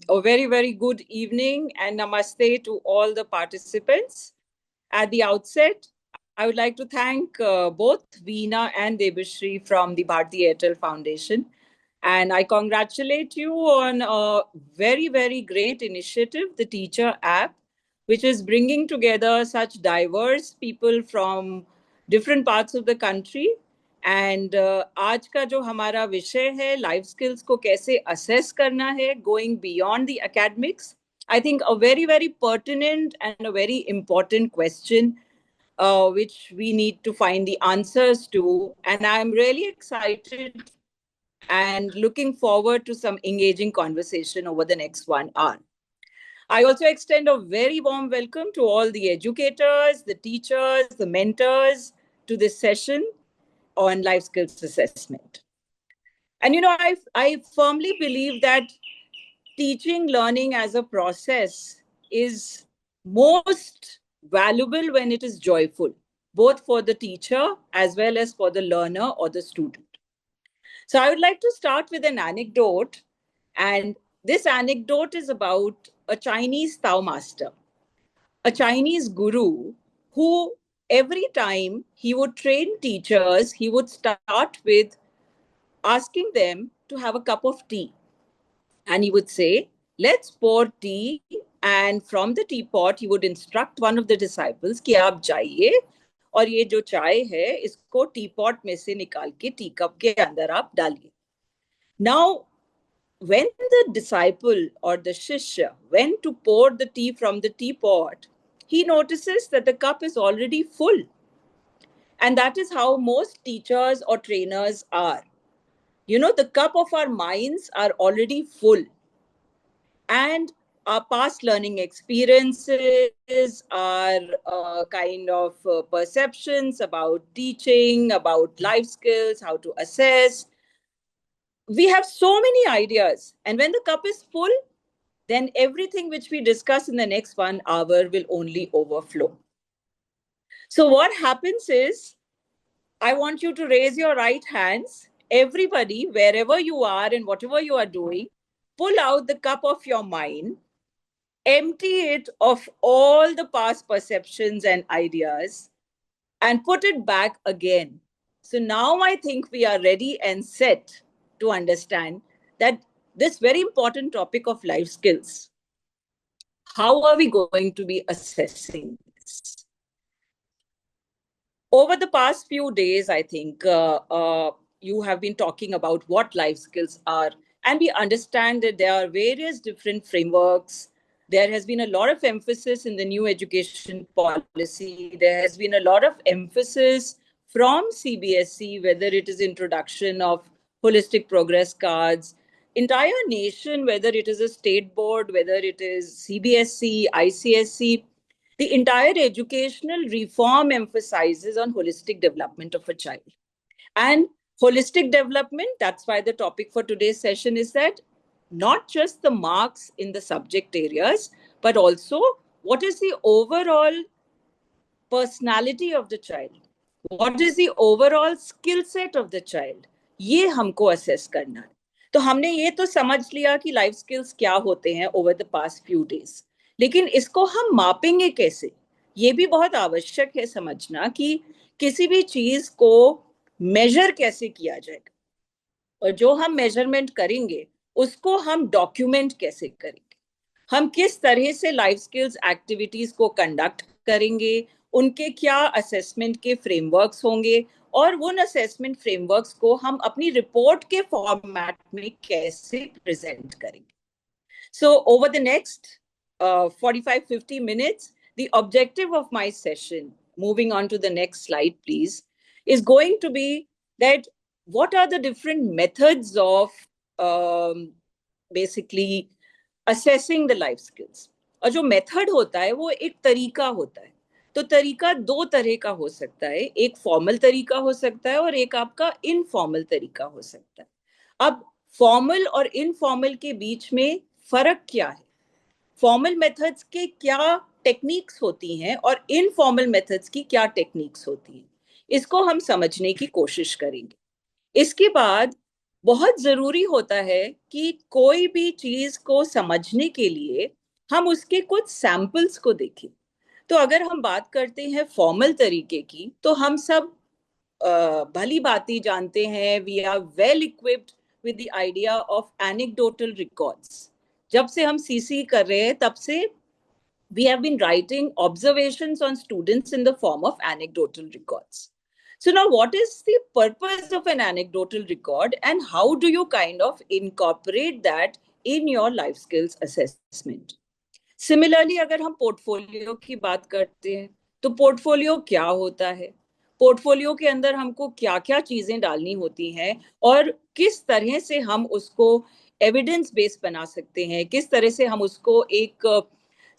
A very, very good evening and namaste to all the participants. At the outset, I would like to thank both Veena and Debashri from the Bharti Airtel Foundation. And I congratulate you on a very, very great initiative, the Teacher app, which is bringing together such diverse people from different parts of the country. And आज का जो हमारा विषय है life skills को कैसे assess करना है going beyond the academics I think a very very pertinent and a very important question which we need to find the answers to. And I'm really excited and looking forward to some engaging conversation over the next 1 hour. I also extend a very warm welcome to all the educators, the teachers, the mentors to this session on life skills assessment. And I firmly believe that teaching learning as a process is most valuable when it is joyful, both for the teacher as well as for the learner or the student. So I would like to start with an anecdote, and this anecdote is about a Chinese Tao master, a Chinese guru who every time he would train teachers, he would start with asking them to have a cup of tea. And he would say, let's pour tea. And from the teapot, he would instruct one of the disciples कि आप जाइए और ये जो चाय है इसको teapot में से निकाल के टी कप के अंदर आप डालिए. Now, when the disciple or the shishya went to pour the tea from the teapot, he notices that the cup is already full. And that is how most teachers or trainers are. The cup of our minds are already full. And our past learning experiences, our kind of perceptions about teaching, about life skills, how to assess. We have so many ideas. And when the cup is full, then everything which we discuss in the next 1 hour will only overflow. So what happens is, I want you to raise your right hands. Everybody, wherever you are and whatever you are doing, pull out the cup of your mind, empty it of all the past perceptions and ideas, and put it back again. So now I think we are ready and set to understand that this very important topic of life skills, how are we going to be assessing this? Over the past few days, I think you have been talking about what life skills are, and we understand that there are various different frameworks. There has been a lot of emphasis in the new education policy. There has been a lot of emphasis from CBSE, whether it is introduction of holistic progress cards, entire nation, whether it is a state board, whether it is CBSE, ICSE, the entire educational reform emphasizes on holistic development of a child. And holistic development, that's why the topic for today's session is that not just the marks in the subject areas, but also what is the overall personality of the child? What is the overall skill set of the child? ये हमको assess करना है. तो हमने ये तो समझ लिया कि लाइफ स्किल्स क्या होते हैं over the past few days, लेकिन इसको हम मापेंगे कैसे, ये भी बहुत आवश्यक है समझना कि किसी भी चीज को मेजर कैसे किया जाएगा, और जो हम मेजरमेंट करेंगे उसको हम डॉक्यूमेंट कैसे करेंगे, हम किस तरह से लाइफ स्किल्स एक्टिविटीज को कंडक्ट करेंगे, उनके क्या असेसमेंट के फ्रेमवर्क्स होंगे, और उन असेसमेंट फ्रेमवर्क्स को हम अपनी रिपोर्ट के फॉर्मेट में कैसे प्रेजेंट करेंगे. So over the next 45-50 minutes, the objective of my session, moving on to the next slide please, is going to be that what are the different methods of basically assessing the life skills. और जो method होता है वो एक तरीका होता है. तो तरीका दो तरह का हो सकता है, एक फॉर्मल तरीका हो सकता है और एक आपका इनफॉर्मल तरीका हो सकता है. अब फॉर्मल और इनफॉर्मल के बीच में फर्क क्या है, फॉर्मल मेथड्स के क्या टेक्निक्स होती हैं और इनफॉर्मल मेथड्स की क्या टेक्निक्स होती हैं, इसको हम समझने की कोशिश करेंगे. इसके बाद बहुत जरूरी होता है कि कोई भी चीज को समझने के लिए हम उसके कुछ सैंपल्स को देखें। तो अगर हम बात करते हैं फॉर्मल तरीके की, तो हम सब भली भांति जानते हैं, we are well equipped with the idea of anecdotal records. जब से हम सीसी कर रहे हैं तब से we have been writing observations on students in the form of anecdotal records. So now, what is the purpose of an anecdotal record, and how do you kind of incorporate that in your life skills assessment? Similarly, अगर हम portfolio की बात करते हैं, तो portfolio क्या होता है, पोर्टफोलियो के अंदर हमको क्या क्या चीजें डालनी होती हैं, और किस तरह से हम उसको एविडेंस बेस्ड बना सकते हैं, किस तरह से हम उसको एक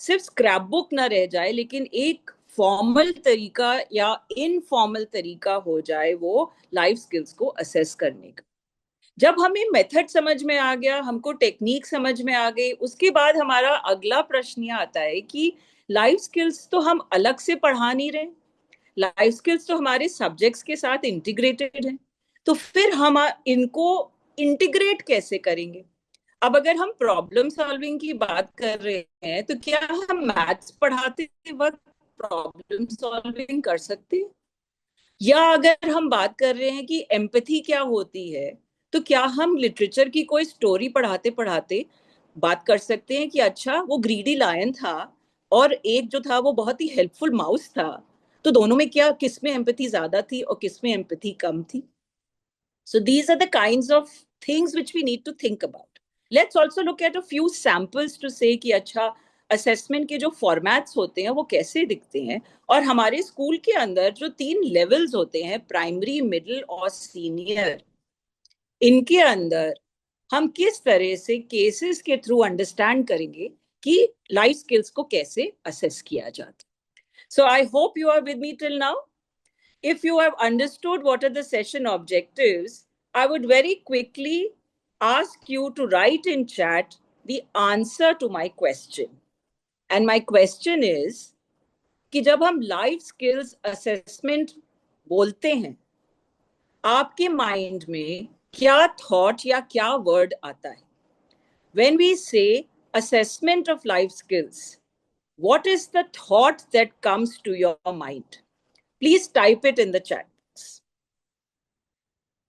सिर्फ स्क्रैप बुक ना रह जाए, लेकिन एक फॉर्मल तरीका या इनफॉर्मल तरीका हो जाए वो लाइफ स्किल्स को असेस करने का। जब हमें मेथड समझ में आ गया, हमको टेक्निक समझ में आ गई, उसके बाद हमारा अगला प्रश्न यह आता है कि लाइफ स्किल्स तो हम अलग से पढ़ा नहीं रहे, लाइफ स्किल्स तो हमारे सब्जेक्ट्स के साथ इंटीग्रेटेड हैं, तो फिर हम इनको इंटीग्रेट कैसे करेंगे? अब अगर हम प्रॉब्लम सॉल्विंग की बात कर रहे हैं, तो क्या हम मैथ्स पढ़ाते वक्त प्रॉब्लम सॉल्विंग कर सकते हैं? या अगर हम बात कर रहे हैं कि एम्पैथी क्या होती है, तो क्या हम लिटरेचर की कोई स्टोरी पढ़ाते पढ़ाते बात कर सकते हैं कि अच्छा वो ग्रीडी लायन था और एक जो था वो बहुत ही हेल्पफुल माउस था, तो दोनों में क्या, किसमें एम्पैथी ज्यादा थी और किसमें एम्पैथी कम थी? So these are the kinds of things which we need to think about. Let's also look at a few samples to say कि अच्छा असेसमेंट के जो फॉर्मेट्स होते हैं वो कैसे दिखते हैं, और हमारे स्कूल के अंदर जो 3 लेवल्स होते हैं, प्राइमरी, मिडिल और सीनियर, इनके अंदर हम किस तरह से केसेस के थ्रू अंडरस्टैंड करेंगे कि लाइफ स्किल्स को कैसे असेस किया जाता है। So I hope you are with me till now. If you have understood what are the session objectives, I would very quickly ask you to write in chat the answer to my question. And my question is कि जब हम life skills assessment बोलते हैं, आपके mind में क्या thought या क्या वर्ड आता है? When we say assessment of life skills, what is the thought that comes to your mind? Please type it in the chat.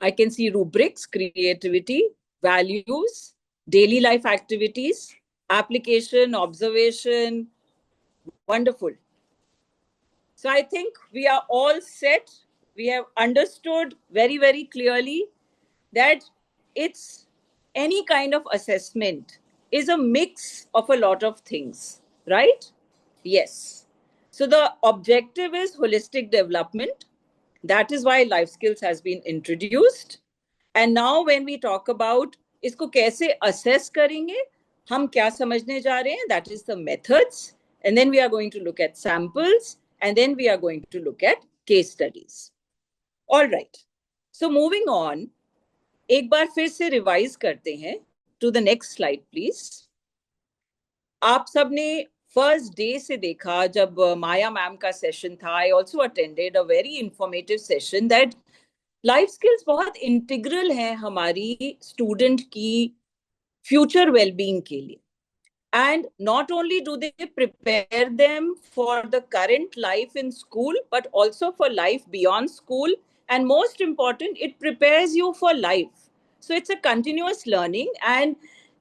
I can see rubrics, creativity, values, daily life activities, application, observation. Wonderful. So I think we are all set. We have understood very, very clearly that it's any kind of assessment is a mix of a lot of things, right? Yes. So the objective is holistic development. That is why life skills has been introduced. And now when we talk about इसको कैसे assess करेंगे, हम क्या समझने जा रहे हैं, that is the methods. And then we are going to look at samples, and then we are going to look at case studies. All right. So moving on, एक बार फिर से रिवाइज करते हैं. To the next slide, please. आप सबने first day से देखा जब माया मैम का सेशन था. I also attended a very informative session that life skills बहुत इंटीग्रल है हमारी स्टूडेंट की फ्यूचर वेलबींग के लिए. And not only do they prepare them for the current life in school, but also for life beyond school. And most important, it prepares you for life. So it's a continuous learning, and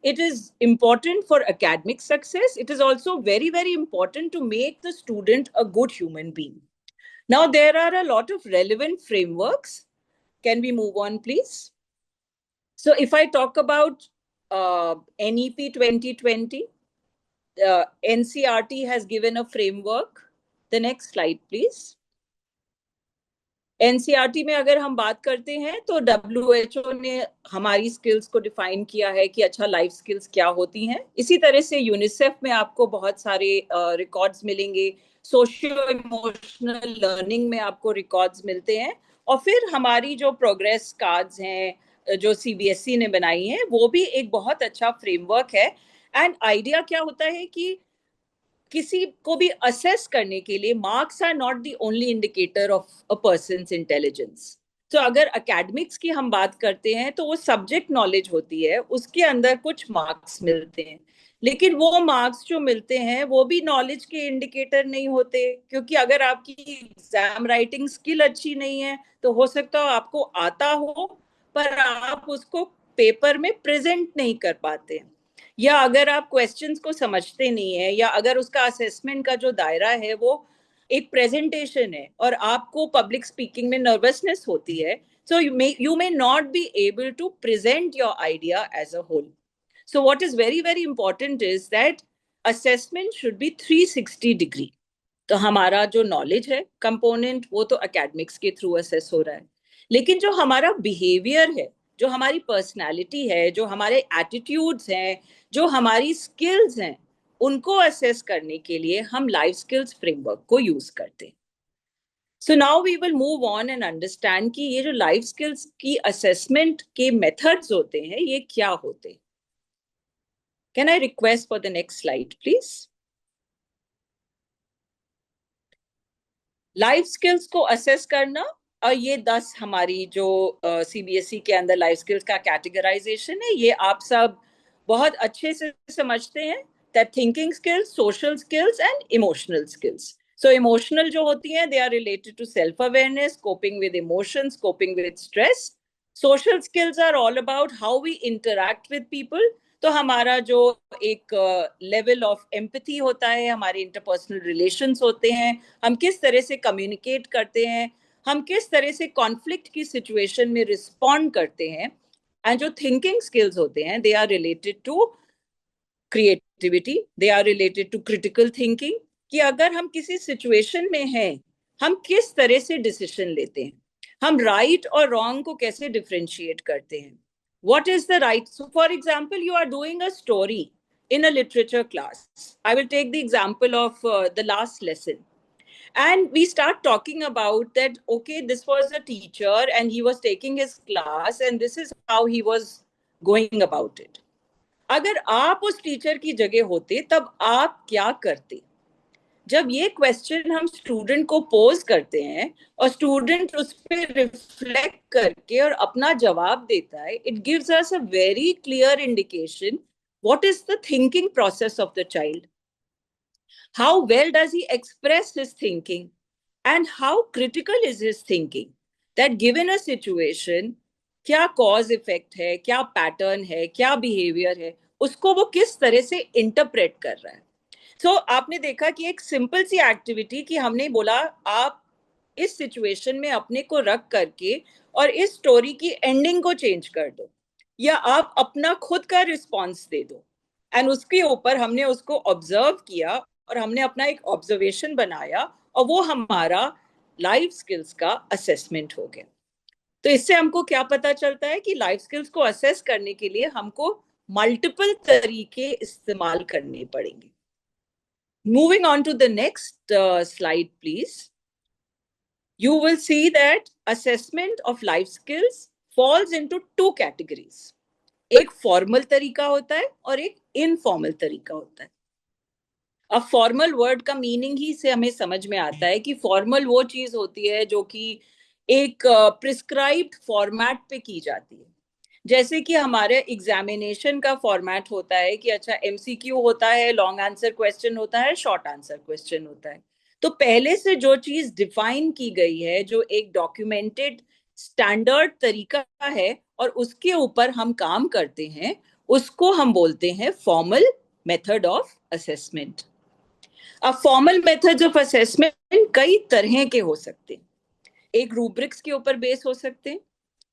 it is important for academic success. It is also very, very important to make the student a good human being. Now, there are a lot of relevant frameworks. Can we move on, please? So if I talk about NEP 2020, NCRT has given a framework. The next slide, please. NCRT में अगर हम बात करते हैं तो WHO ने हमारी skills को डिफाइन किया है कि अच्छा लाइफ स्किल्स क्या होती हैं. इसी तरह से यूनिसेफ में आपको बहुत सारे रिकॉर्ड्स मिलेंगे. सोशियो इमोशनल लर्निंग में आपको रिकॉर्ड्स मिलते हैं. और फिर हमारी जो प्रोग्रेस कार्ड्स हैं जो CBSE ने बनाई हैं, वो भी एक बहुत अच्छा फ्रेमवर्क है. एंड आइडिया क्या होता है कि किसी को भी असेस करने के लिए marks are not the only indicator of a person's intelligence. तो अगर एकेडमिक्स की हम बात करते हैं तो वो सब्जेक्ट नॉलेज होती है, उसके अंदर कुछ मार्क्स मिलते हैं, लेकिन वो मार्क्स जो मिलते हैं वो भी नॉलेज के इंडिकेटर नहीं होते, क्योंकि अगर आपकी एग्जाम राइटिंग स्किल अच्छी नहीं है तो हो सकता हो आपको आता हो पर आप उसको पेपर में प्रेजेंट नहीं कर पाते हैं, या अगर आप क्वेश्चंस को समझते नहीं है, या अगर उसका असेसमेंट का जो दायरा है वो एक प्रेजेंटेशन है और आपको पब्लिक स्पीकिंग में नर्वसनेस होती है, so you may not be able to present your idea as a whole. So what is very very important is that assessment should be 360 degree. तो हमारा जो नॉलेज है कंपोनेंट वो तो एकेडमिक्स के थ्रू असेस हो रहा है, लेकिन जो हमारा बिहेवियर है, जो हमारी पर्सनालिटी है, जो हमारे एटीट्यूड्स हैं, जो हमारी स्किल्स हैं, उनको असेस करने के लिए हम लाइफ स्किल्स फ्रेमवर्क को यूज करते हैं. So now we will move on and understand कि ये जो लाइफ स्किल्स की असेसमेंट के मेथड्स होते हैं ये क्या होते हैं. Can I request for the next slide please. Life skills को असेस करना, और ये 10 हमारी जो सीबीएसई के अंदर लाइफ स्किल्स का कैटेगराइजेशन है, ये आप सब बहुत अच्छे से समझते हैं. That thinking skills, social skills and emotional skills. So emotional जो होती हैं they are related to self awareness, coping with emotions, coping with stress. Social skills are all about how we interact with people. तो हमारा जो एक level of empathy होता है, हमारे इंटरपर्सनल रिलेशंस होते हैं, हम किस तरह से कम्युनिकेट करते हैं, हम किस तरह से कॉन्फ्लिक्ट की सिचुएशन में रिस्पॉन्ड करते हैं. एंड जो थिंकिंग स्किल्स होते हैं they are related to creativity, they are related to critical thinking, कि अगर हम किसी सिचुएशन में हैं हम किस तरह से डिसीजन लेते हैं, हम राइट और रॉन्ग को कैसे डिफरेंशिएट करते हैं. What is the right? So, for example, you are doing a story in a literature class. I will take the example of the last lesson. And we start talking about that, okay, this was a teacher and he was taking his class and this is how he was going about it. अगर आप उस teacher की जगह होते तब आप क्या करते. जब ये क्वेश्चन हम स्टूडेंट को पोज करते हैं और स्टूडेंट उस पर रिफ्लेक्ट करके और अपना जवाब देता है, it gives us a very clear indication what is the thinking process of the child, how well does he express his thinking and how critical is his thinking, that given a situation क्या cause effect है, क्या pattern है, क्या behaviour है, उसको वो किस तरह से इंटरप्रेट कर रहा है. तो आपने देखा कि एक सिंपल सी एक्टिविटी कि हमने बोला आप इस सिचुएशन में अपने को रख करके और इस स्टोरी की एंडिंग को चेंज कर दो, या आप अपना खुद का रिस्पॉन्स दे दो. एंड उसके ऊपर हमने उसको ऑब्जर्व किया और हमने अपना एक ऑब्जर्वेशन बनाया और वो हमारा लाइफ स्किल्स का असेसमेंट हो गया. तो इससे हमको क्या पता चलता है कि लाइफ स्किल्स को असेस करने के लिए हमको मल्टीपल तरीके इस्तेमाल करने पड़ेंगे. Moving on to the next slide, please. You will see that assessment of life skills falls into two categories. एक फॉर्मल तरीका होता है और एक इनफॉर्मल तरीका होता है. अब फॉर्मल वर्ड का मीनिंग ही से हमें समझ में आता है कि फॉर्मल वो चीज होती है जो कि एक प्रिस्क्राइब्ड फॉर्मेट पे की जाती है. जैसे कि हमारे एग्जामिनेशन का फॉर्मेट होता है कि अच्छा एमसीक्यू होता है, लॉन्ग आंसर क्वेश्चन होता है, शॉर्ट आंसर क्वेश्चन होता है. तो पहले से जो चीज डिफाइन की गई है, जो एक डॉक्यूमेंटेड स्टैंडर्ड तरीका है और उसके ऊपर हम काम करते हैं, उसको हम बोलते हैं फॉर्मल मेथड ऑफ असेसमेंट. अब फॉर्मल मेथड्स ऑफ असेसमेंट कई तरह के हो सकते हैं. एक रूब्रिक्स के ऊपर बेस हो सकते हैं,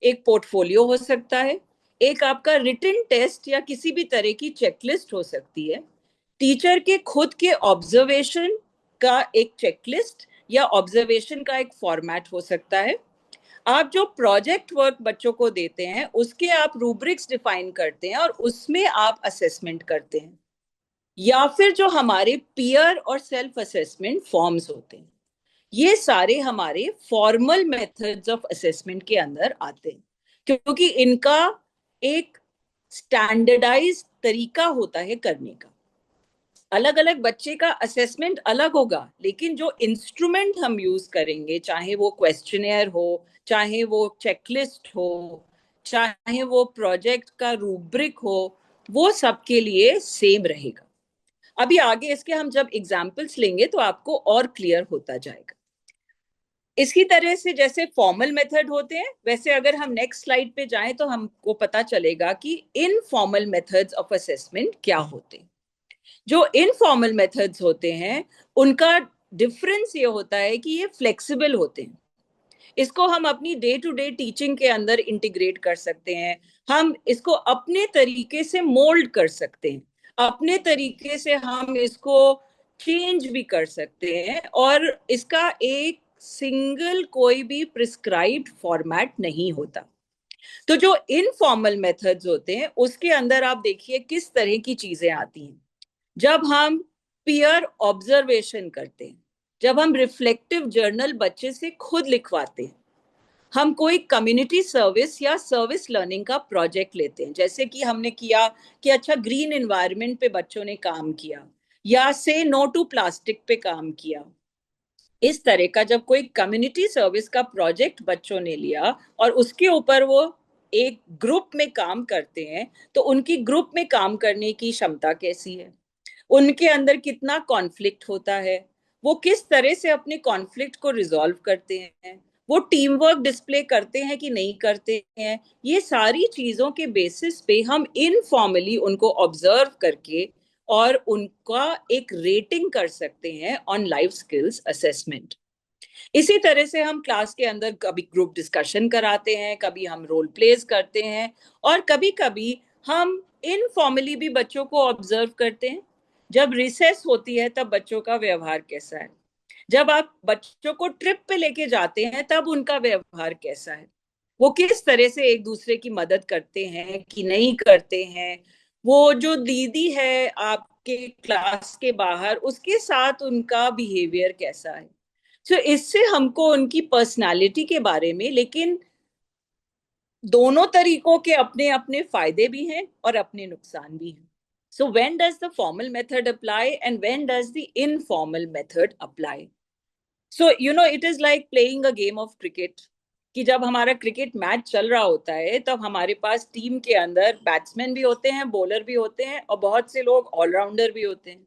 एक पोर्टफोलियो हो सकता है, एक आपका रिटन टेस्ट या किसी भी तरह की चेकलिस्ट हो सकती है, टीचर के खुद के ऑब्जर्वेशन का एक चेकलिस्ट या ऑब्जर्वेशन का एक फॉर्मेट हो सकता है, आप जो प्रोजेक्ट वर्क बच्चों को देते हैं उसके आप रूब्रिक्स डिफाइन करते हैं और उसमें आप असेसमेंट करते हैं, या फिर जो हमारे पीयर और सेल्फ असेसमेंट फॉर्म्स होते हैं. ये सारे हमारे फॉर्मल मेथड्स ऑफ असेसमेंट के अंदर आते हैं, क्योंकि इनका एक स्टैंडर्डाइज तरीका होता है करने का. अलग अलग बच्चे का असेसमेंट अलग होगा, लेकिन जो इंस्ट्रूमेंट हम यूज करेंगे, चाहे वो क्वेश्चनेयर हो, चाहे वो चेकलिस्ट हो, चाहे वो प्रोजेक्ट का रूब्रिक हो, वो सबके लिए सेम रहेगा। अभी आगे इसके हम जब एग्जाम्पल्स लेंगे तो आपको और क्लियर होता जाएगा। इसी तरह से जैसे फॉर्मल मेथड होते हैं, वैसे अगर हम नेक्स्ट स्लाइड पे जाएं तो हमको पता चलेगा कि इनफॉर्मल मेथड्स ऑफ असेसमेंट क्या होते हैं। जो इनफॉर्मल मेथड्स होते हैं उनका डिफरेंस ये होता है कि ये फ्लेक्सिबल होते हैं। इसको हम अपनी डे टू डे टीचिंग के अंदर इंटीग्रेट कर सकते हैं। हम इसको अपने तरीके से मोल्ड कर सकते हैं, अपने तरीके से हम इसको चेंज भी कर सकते हैं, और इसका एक सिंगल कोई भी प्रिस्क्राइब्ड फॉर्मेट नहीं होता। तो जो इनफॉर्मल मेथड्स होते हैं उसके अंदर आप देखिए किस तरह की चीजें आती हैं। जब हम पीयर ऑब्जर्वेशन करते हैं, जब हम रिफ्लेक्टिव जर्नल बच्चे से खुद लिखवाते हैं, हम कोई कम्युनिटी सर्विस या सर्विस लर्निंग का प्रोजेक्ट लेते हैं, जैसे कि हमने किया कि अच्छा ग्रीन एनवायरनमेंट पे बच्चों ने काम किया, या से नो टू प्लास्टिक पे काम किया। इस तरह का जब कोई कम्युनिटी सर्विस का प्रोजेक्ट बच्चों ने लिया और उसके ऊपर वो एक ग्रुप में काम करते हैं, तो उनकी ग्रुप में काम करने की क्षमता कैसी है, उनके अंदर कितना कॉन्फ्लिक्ट होता है, वो किस तरह से अपने कॉन्फ्लिक्ट को रिजॉल्व करते हैं, वो टीम वर्क डिस्प्ले करते हैं कि नहीं करते हैं। ये सारी चीजों के बेसिस पे हम इनफॉर्मली उनको ऑब्जर्व करके और उनका एक रेटिंग कर सकते हैं ऑन लाइफ स्किल्स असेसमेंट। इसी तरह से हम क्लास के अंदर कभी ग्रुप डिस्कशन कराते हैं, कभी हम रोल प्लेस करते हैं, और कभी कभी हम इनफॉर्मली भी बच्चों को ऑब्जर्व करते हैं। जब रिसेस होती है तब बच्चों का व्यवहार कैसा है, जब आप बच्चों को ट्रिप पे लेके जाते हैं तब उनका व्यवहार कैसा है, वो किस तरह से एक दूसरे की मदद करते हैं कि नहीं करते हैं, वो जो दीदी है आपके क्लास के बाहर उसके साथ उनका बिहेवियर कैसा है। तो इससे हमको उनकी पर्सनालिटी के बारे में, लेकिन दोनों तरीकों के अपने अपने फायदे भी हैं और अपने नुकसान भी हैं। So when does the formal method apply and when does the informal method apply? So you know it is like playing a game of cricket, कि जब हमारा क्रिकेट मैच चल रहा होता है तब हमारे पास टीम के अंदर बैट्समैन भी होते हैं, बॉलर भी होते हैं, और बहुत से लोग ऑलराउंडर भी होते हैं।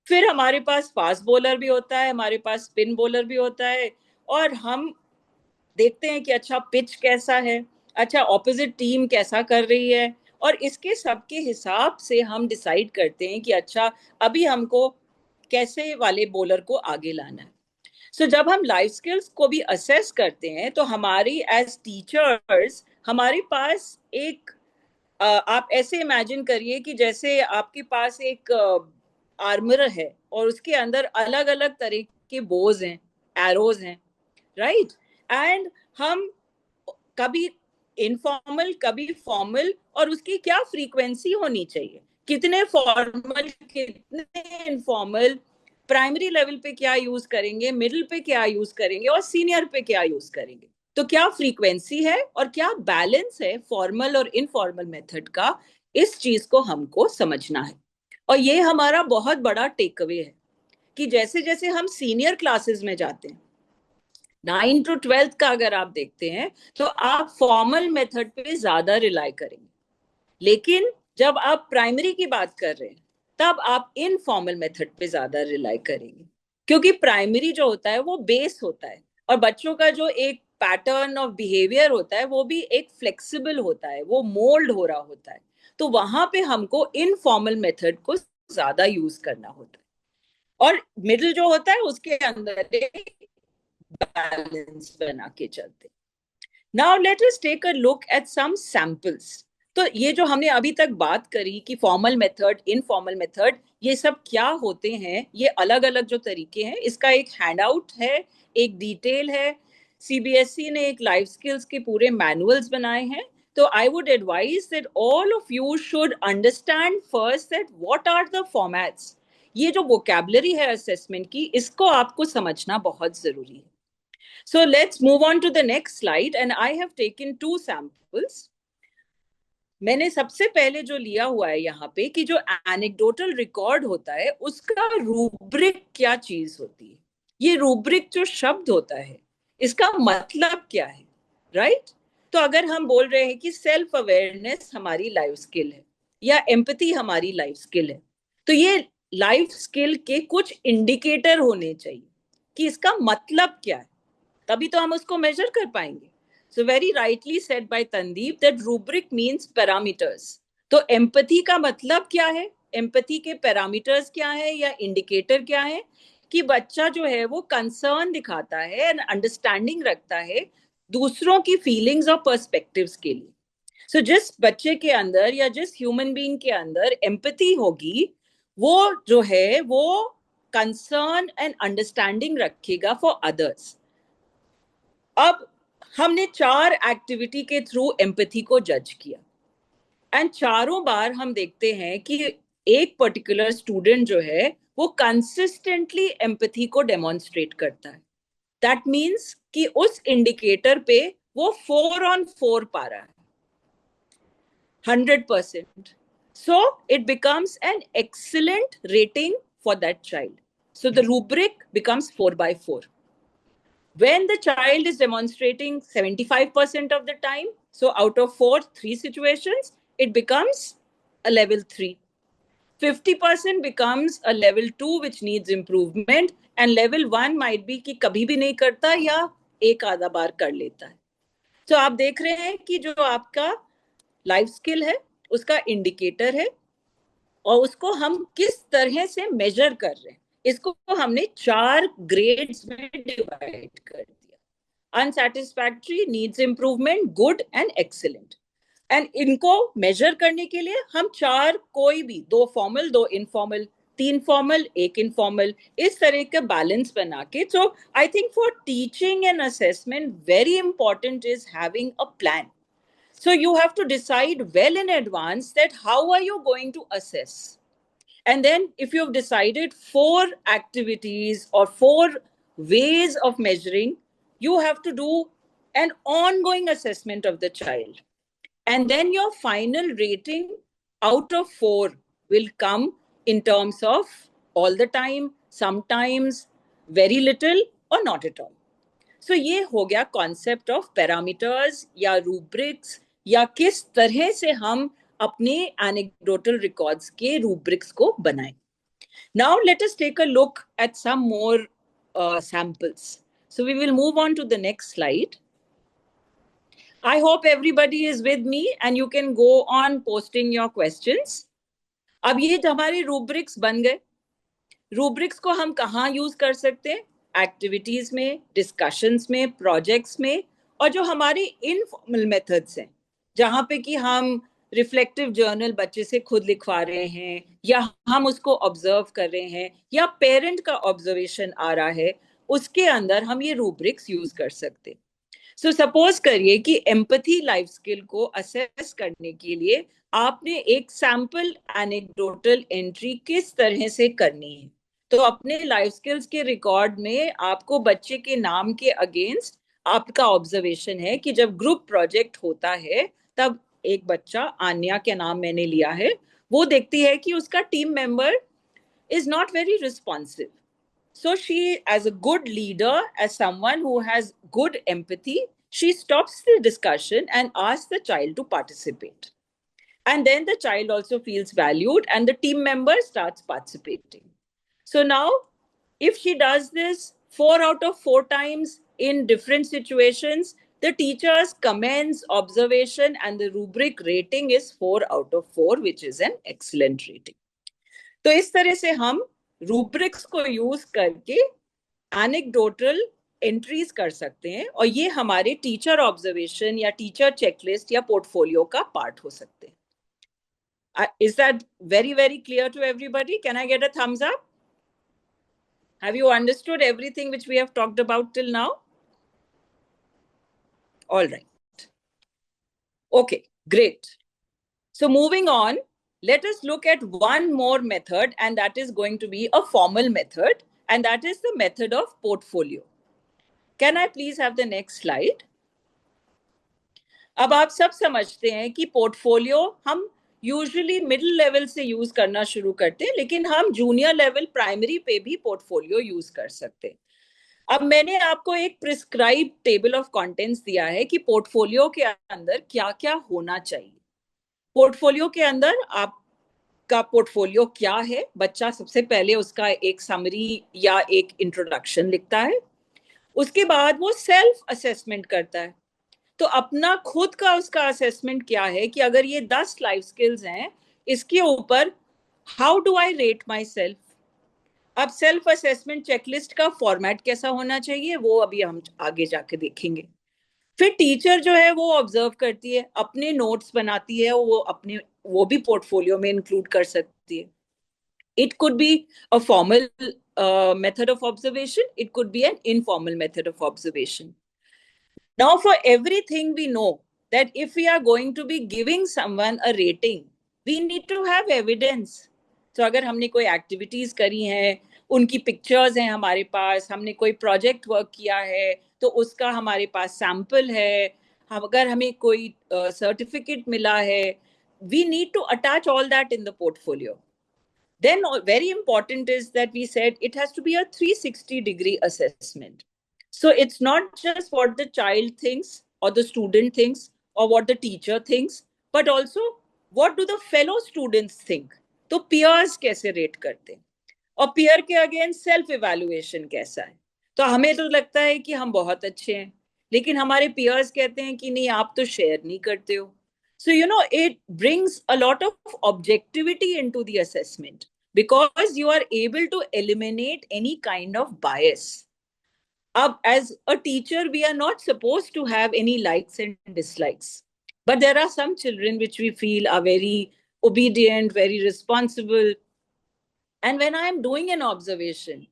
फिर हमारे पास फास्ट बॉलर भी होता है, हमारे पास स्पिन बॉलर भी होता है, और हम देखते हैं कि अच्छा पिच कैसा है, अच्छा ऑपोजिट टीम कैसा कर रही है, और इसके सबके हिसाब से हम डिसाइड करते हैं कि अच्छा अभी हमको कैसे वाले बॉलर को आगे लाना है। सो जब हम लाइफ स्किल्स को भी असेस करते हैं तो हमारी एज टीचर्स हमारे पास एक आप ऐसे इमेजिन करिए कि जैसे आपके पास एक आर्मर है और उसके अंदर अलग अलग तरह के बोज हैं, एरोज हैं, राइट। एंड हम कभी इनफॉर्मल कभी फॉर्मल, और उसकी क्या फ्रीक्वेंसी होनी चाहिए, कितने फॉर्मल कितने इनफॉर्मल, प्राइमरी लेवल पे क्या यूज करेंगे, मिडिल पे क्या यूज करेंगे, और सीनियर पे क्या यूज करेंगे, तो क्या फ्रीक्वेंसी है और क्या बैलेंस है फॉर्मल और इनफॉर्मल मेथड का, इस चीज को हमको समझना है। और ये हमारा बहुत बड़ा टेक अवे है कि जैसे जैसे हम सीनियर क्लासेस में जाते हैं, 9 to 12 का अगर आप देखते हैं तो आप फॉर्मल मेथड पे ज्यादा रिलाई करेंगे, लेकिन जब आप प्राइमरी की बात कर रहे हैं तब आप इनफॉर्मल मेथड पे ज्यादा रिलाई करेंगे, क्योंकि प्राइमरी जो होता है वो बेस होता है, और बच्चों का जो एक पैटर्न ऑफ बिहेवियर होता है वो भी एक फ्लेक्सिबल होता है, वो मोल्ड हो रहा होता है। तो वहां पे हमको इनफॉर्मल मेथड को ज्यादा यूज करना होता है, और मिडिल जो होता है उसके अंदर एक बैलेंस बना के चलते। Now let us take a look at some samples. तो ये जो हमने अभी तक बात करी कि फॉर्मल मेथड, इनफॉर्मल मेथड, ये सब क्या होते हैं, ये अलग अलग जो तरीके हैं, इसका एक हैंडआउट है, एक डिटेल है। सीबीएसई ने एक लाइफ स्किल्स के पूरे मैनुअल्स बनाए हैं। तो I would advise that all of you should understand first that what are the formats. ये जो वोकैबुलरी है असेसमेंट की, इसको आपको समझना बहुत जरूरी है। So let's move on to the next slide, and I have taken 2 samples. मैंने सबसे पहले जो लिया हुआ है यहाँ पे कि जो एनेक्डोटल रिकॉर्ड होता है उसका रूब्रिक क्या चीज होती है। ये रूब्रिक जो शब्द होता है इसका मतलब क्या है, राइट? तो अगर हम बोल रहे हैं कि सेल्फ अवेयरनेस हमारी लाइफ स्किल है या एम्पैथी हमारी लाइफ स्किल है, तो ये लाइफ स्किल के कुछ इंडिकेटर होने चाहिए कि इसका मतलब क्या है, तभी तो हम उसको मेजर कर पाएंगे. So very rightly said by Tandeep that rubric means parameters. तो एम्पैथी का मतलब क्या है, एम्पैथी के पैरामीटर्स क्या है या इंडिकेटर क्या है, कि बच्चा जो है वो कंसर्न दिखाता है एंड अंडरस्टैंडिंग रखता है दूसरों की फीलिंग्स और पर्सपेक्टिव्स के लिए. सो जिस बच्चे के अंदर या जिस ह्यूमन बीइंग के अंदर एम्पैथी होगी, वो जो है वो कंसर्न एंड अंडरस्टैंडिंग रखेगा फॉर अदर्स. अब हमने 4 एक्टिविटी के थ्रू एम्पैथी को जज किया एंड चारों बार हम देखते हैं कि एक पर्टिकुलर स्टूडेंट जो है वो कंसिस्टेंटली एम्पैथी को डेमोन्स्ट्रेट करता है. दैट मीन्स कि उस इंडिकेटर पे वो 4 on 4 पा रहा है 100%. So it becomes an excellent rating for that child. So the rubric becomes 4/4. When the child is demonstrating 75% of the time, so out of 3 situations, it becomes a level 3. 50% becomes a level 2 which needs improvement, and level 1 might be कि कभी भी नहीं करता या एक आधा बार कर लेता है. तो आप देख रहे हैं कि जो आपका लाइफ स्किल है उसका इंडिकेटर है और उसको हम किस तरह से मेजर कर रहे हैं, इसको हमने 4 ग्रेड्स में डिवाइड कर दिया: unsatisfactory, needs improvement, good and excellent. And इनको मेजर करने के लिए हम 4 कोई भी 2 फॉर्मल 2 इनफॉर्मल 3 फॉर्मल 1 इनफॉर्मल इस तरह का बैलेंस बना के. So I think for teaching and assessment very important is having a plan. So you have to decide well in advance that how are you going to assess. And then if you've decided 4 activities or 4 ways of measuring, you have to do an ongoing assessment of the child. And then your final rating out of 4 will come in terms of all the time, sometimes, very little, or not at all. सो ये हो गया concept of parameters या rubrics, या किस तरह से हम अपने एनेक्डोटल रिकॉर्ड्स के रूब्रिक्स को बनाएं. Now let us take a look at some more samples. So we will move on to the next slide. I hope everybody is with me and you can go on posting your questions. अब ये हमारे rubrics बन गए. Rubrics को हम कहाँ use कर सकते हैं? एक्टिविटीज में, डिस्कशंस में, प्रोजेक्ट्स में, और जो हमारे इनफॉर्मल मेथड्स हैं जहाँ पे कि हम रिफ्लेक्टिव जर्नल बच्चे से खुद लिखवा रहे हैं या हम उसको ऑब्जर्व कर रहे हैं या पेरेंट का ऑब्जर्वेशन आ रहा है, उसके अंदर हम ये रूब्रिक्स यूज कर सकते हैं. सो सपोज करिए कि एम्पैथी लाइफ स्किल को असेस करने के लिए आपने एक सैंपल एनेक्डोटल एंट्री किस तरह से करनी है. तो अपने लाइफ स्किल्स के रिकॉर्ड में आपको बच्चे के नाम के अगेंस्ट आपका ऑब्जर्वेशन है कि जब ग्रुप प्रोजेक्ट होता है तब एक बच्चा, आन्या के नाम मैंने लिया है, वो देखती है कि उसका team member is not very responsive. So she, as a good leader, as someone who has good empathy, she stops the discussion and asks the child to participate. And then the child also feels valued and the team member starts participating. So now, if she does this 4 out of 4 times in different situations, the teacher's comments, observation, and the rubric rating is 4 out of 4, which is an excellent rating. तो इस तरह से हम rubrics को use करके anecdotal entries कर सकते हैं और ये हमारे टीचर ऑब्जर्वेशन या टीचर चेकलिस्ट या पोर्टफोलियो का पार्ट हो सकते हैं. Is that very, very clear to everybody? Can I get a thumbs up? Have you understood everything which we have talked about till now? All right. Okay, great. So moving on, let us look at one more method, and that is going to be a formal method, and that is the method of portfolio. Can I please have the next slide? अब आप सब समझते हैं कि portfolio हम usually middle level से use करना शुरू करते हैं, लेकिन हम जूनियर लेवल प्राइमरी पे भी पोर्टफोलियो यूज कर सकते हैं. अब मैंने आपको एक प्रिस्क्राइब टेबल ऑफ कंटेंट्स दिया है कि पोर्टफोलियो के अंदर क्या क्या होना चाहिए। पोर्टफोलियो के अंदर आपका पोर्टफोलियो क्या है, बच्चा सबसे पहले उसका एक समरी या एक इंट्रोडक्शन लिखता है। उसके बाद वो सेल्फ असेसमेंट करता है। तो अपना खुद का उसका असेसमेंट क्या है कि अगर ये 10 लाइफ स्किल्स हैं, इसके ऊपर how do I rate my self. अब सेल्फ असेसमेंट चेकलिस्ट का फॉर्मेट कैसा होना चाहिए वो अभी हम आगे जाके देखेंगे। फिर टीचर जो है वो ऑब्जर्व करती है, अपने नोट्स बनाती है, वो भी पोर्टफोलियो में इंक्लूड कर सकती है। It could be a formal method of observation, it could be an informal method of observation. Now, for everything we know that if we are going to be giving someone a rating, we need to have evidence. तो अगर हमने कोई activities करी हैं, उनकी pictures हैं हमारे पास, हमने कोई प्रोजेक्ट वर्क किया है तो उसका हमारे पास सैंपल है, अगर हमें कोई सर्टिफिकेट मिला है, we need to attach all that in the portfolio. Then very important is that we said it has to be a 360-degree assessment. So it's not just what the child thinks or the student thinks or what the teacher thinks, but also what do the fellow students think. तो peers कैसे rate करते हैं, और peer के again self evaluation कैसा है। तो हमें तो लगता है कि हम बहुत अच्छे हैं, लेकिन हमारे peers कहते हैं कि नहीं आप तो शेयर नहीं करते हो. So, it brings a lot of objectivity into the assessment because you are able to eliminate any kind of bias. As a teacher, we are not supposed to have any likes and dislikes. But there are some children which we feel are very obedient, very responsible. And when I am doing an observation,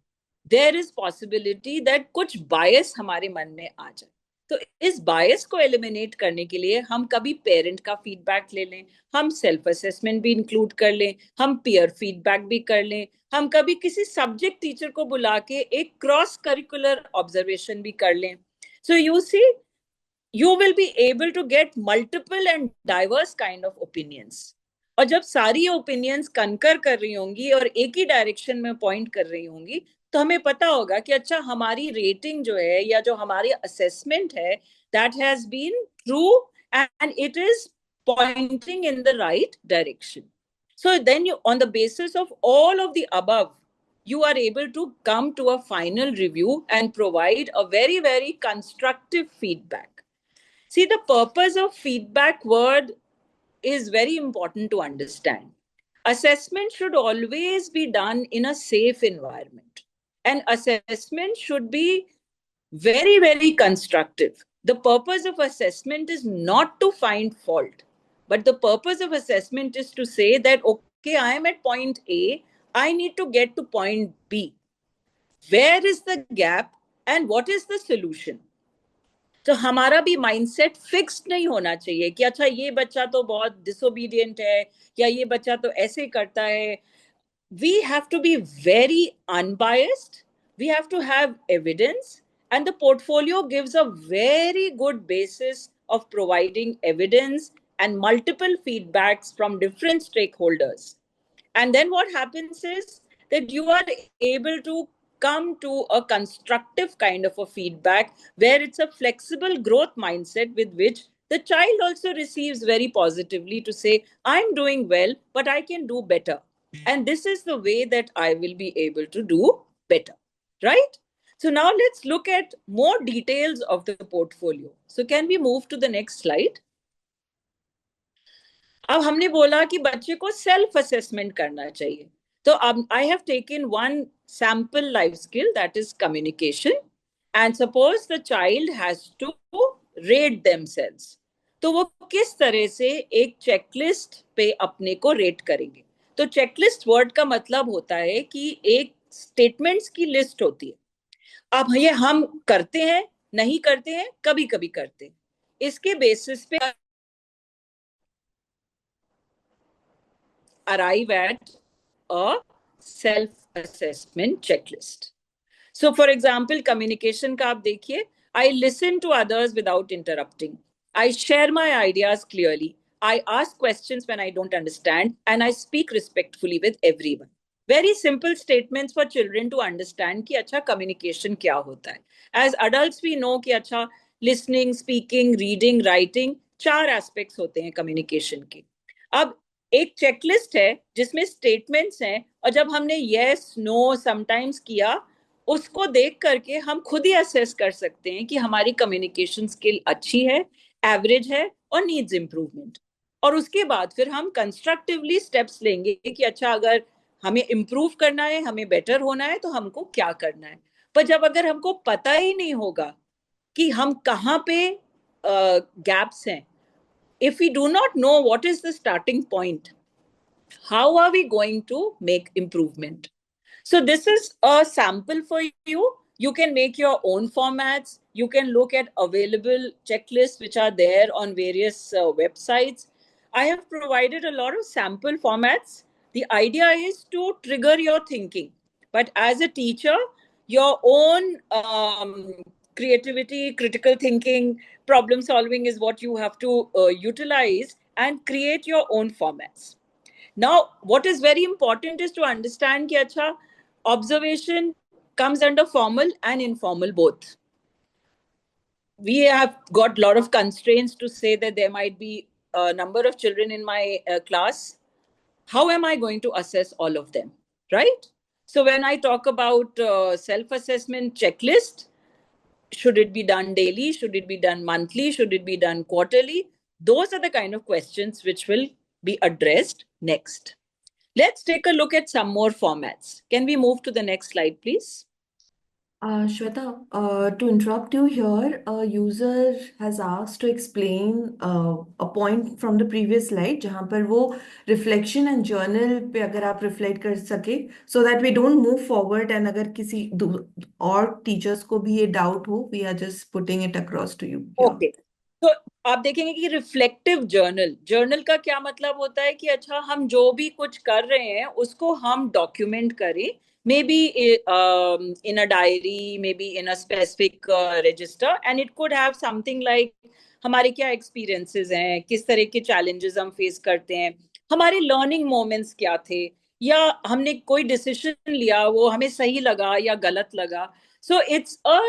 there is possibility that कुछ bias हमारे मन में आ जाए. तो इस बायस को eliminate करने के लिए हम कभी पेरेंट का फीडबैक ले लें, हम सेल्फ असेसमेंट भी इंक्लूड कर लें, हम पीयर फीडबैक भी कर लें, हम कभी किसी सब्जेक्ट टीचर को बुला के एक क्रॉस करिकुलर ऑब्जर्वेशन भी कर लें. So you see, you will be able to get multiple and diverse kind of opinions. और जब सारी ओपिनियंस कनकर कर रही होंगी और एक ही डायरेक्शन में पॉइंट कर रही होंगी, तो हमें पता होगा कि अच्छा हमारी रेटिंग जो है या जो हमारी असेसमेंट है, that has been true and it is pointing in the right direction. So then you, on the basis of all of the above, you are able to come to a final review and provide a very, very constructive feedback. See, the purpose of feedback word is very important to understand. Assessment should always be done in a safe environment. And assessment should be very, very constructive. The purpose of assessment is not to find fault, but the purpose of assessment is to say that, okay, I am at point A, I need to get to point B. Where is the gap and what is the solution? तो हमारा भी mindset fixed नहीं होना चाहिए कि अच्छा ये बच्चा तो बहुत डिसोबीडियंट है या ये बच्चा तो ऐसे करता है. We have to be very unbiased. We have to have evidence. And the portfolio gives a very good basis of providing evidence and multiple feedbacks from different stakeholders. And then what happens is that you are able to come to a constructive kind of a feedback where it's a flexible growth mindset with which the child also receives very positively to say, I'm doing well, but I can do better. And this is the way that I will be able to do better, right? So now let's look at more details of the portfolio. So can we move to the next slide? अब हमने बोला कि बच्चे को self assessment करना चाहिए. तो अब I have taken one sample life skill that is communication, and suppose the child has to rate themselves. तो वो किस तरह से एक चेकलिस्ट पे अपने को रेट करेंगे. तो चेकलिस्ट वर्ड का मतलब होता है कि एक स्टेटमेंट्स की लिस्ट होती है. अब ये हम करते हैं, नहीं करते हैं, कभी कभी करते हैं. इसके बेसिस पे arrive at a self-assessment checklist. So, for example, communication का आप देखिए, I listen to others without interrupting. I share my ideas clearly. I ask questions when I don't understand, and I speak respectfully with everyone. Very simple statements for children to understand कि अच्छा communication क्या होता है. As adults we know कि अच्छा listening, speaking, reading, writing 4 aspects होते हैं communication के. अब एक checklist है जिसमें statements हैं और जब हमने yes, no, sometimes किया उसको देख करके हम खुद ही assess कर सकते हैं कि हमारी communication skill अच्छी है, average है और needs improvement. और उसके बाद फिर हम कंस्ट्रक्टिवली स्टेप्स लेंगे कि अच्छा अगर हमें इम्प्रूव करना है, हमें बेटर होना है तो हमको क्या करना है. पर जब अगर हमको पता ही नहीं होगा कि हम कहाँ पे गैप्स हैं, if we do not know what is the starting point, how are we going to make improvement? So this is a sample for you. You can make your own formats. You can look at available checklists which are there on various websites. I have provided a lot of sample formats. The idea is to trigger your thinking. But as a teacher, your own creativity, critical thinking, problem solving is what you have to utilize and create your own formats. Now, what is very important is to understand कि अच्छा observation comes under formal and informal both. We have got a lot of constraints to say that there might be a number of children in my class. How am I going to assess all of them, right? So when I talk about self-assessment checklist, should it be done daily? Should it be done monthly? Should it be done quarterly? Those are the kind of questions which will be addressed next. Let's take a look at some more formats. Can we move to the next slide, please? Shweta, to interrupt you here, a user has asked to explain a point from the previous slide, जहाँ पर वो reflection and journal पे अगर आप reflect कर सके, so that we don't move forward and अगर किसी और teachers को भी ये doubt हो, we are just putting it across to you here. Okay. तो आप देखेंगे कि रिफ्लेक्टिव जर्नल का क्या मतलब होता है कि अच्छा हम जो भी कुछ कर रहे हैं उसको हम डॉक्यूमेंट करें, may be in a diary, may be in a specific register, and it could have something like हमारे क्या एक्सपीरियंसेस हैं, किस तरह के चैलेंजेस हम फेस करते हैं, हमारे लर्निंग मोमेंट्स क्या थे, या हमने कोई डिसीजन लिया वो हमें सही लगा या गलत लगा. So it's a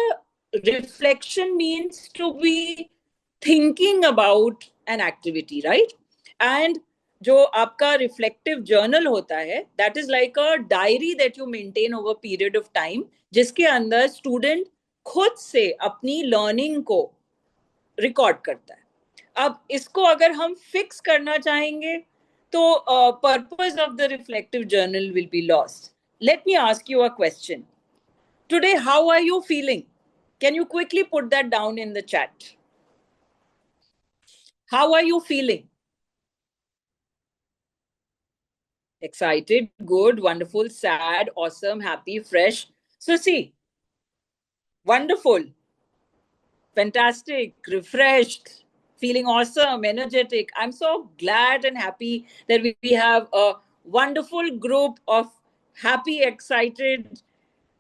reflection means to be thinking about an activity, right? And जो आपका reflective journal होता है, that is like a diary that you maintain over a period of time, जिसके अंदर student खुद से अपनी learning को record करता है. अब इसको अगर हम fix करना चाहेंगे तो purpose of the reflective journal will be lost. Let me ask you a question. Today, how are you feeling? Can you quickly put that down in the chat? How are you feeling? Excited, good, wonderful, sad, awesome, happy, fresh. So see, wonderful, fantastic, refreshed, feeling awesome, energetic. I'm so glad and happy that we have a wonderful group of happy, excited,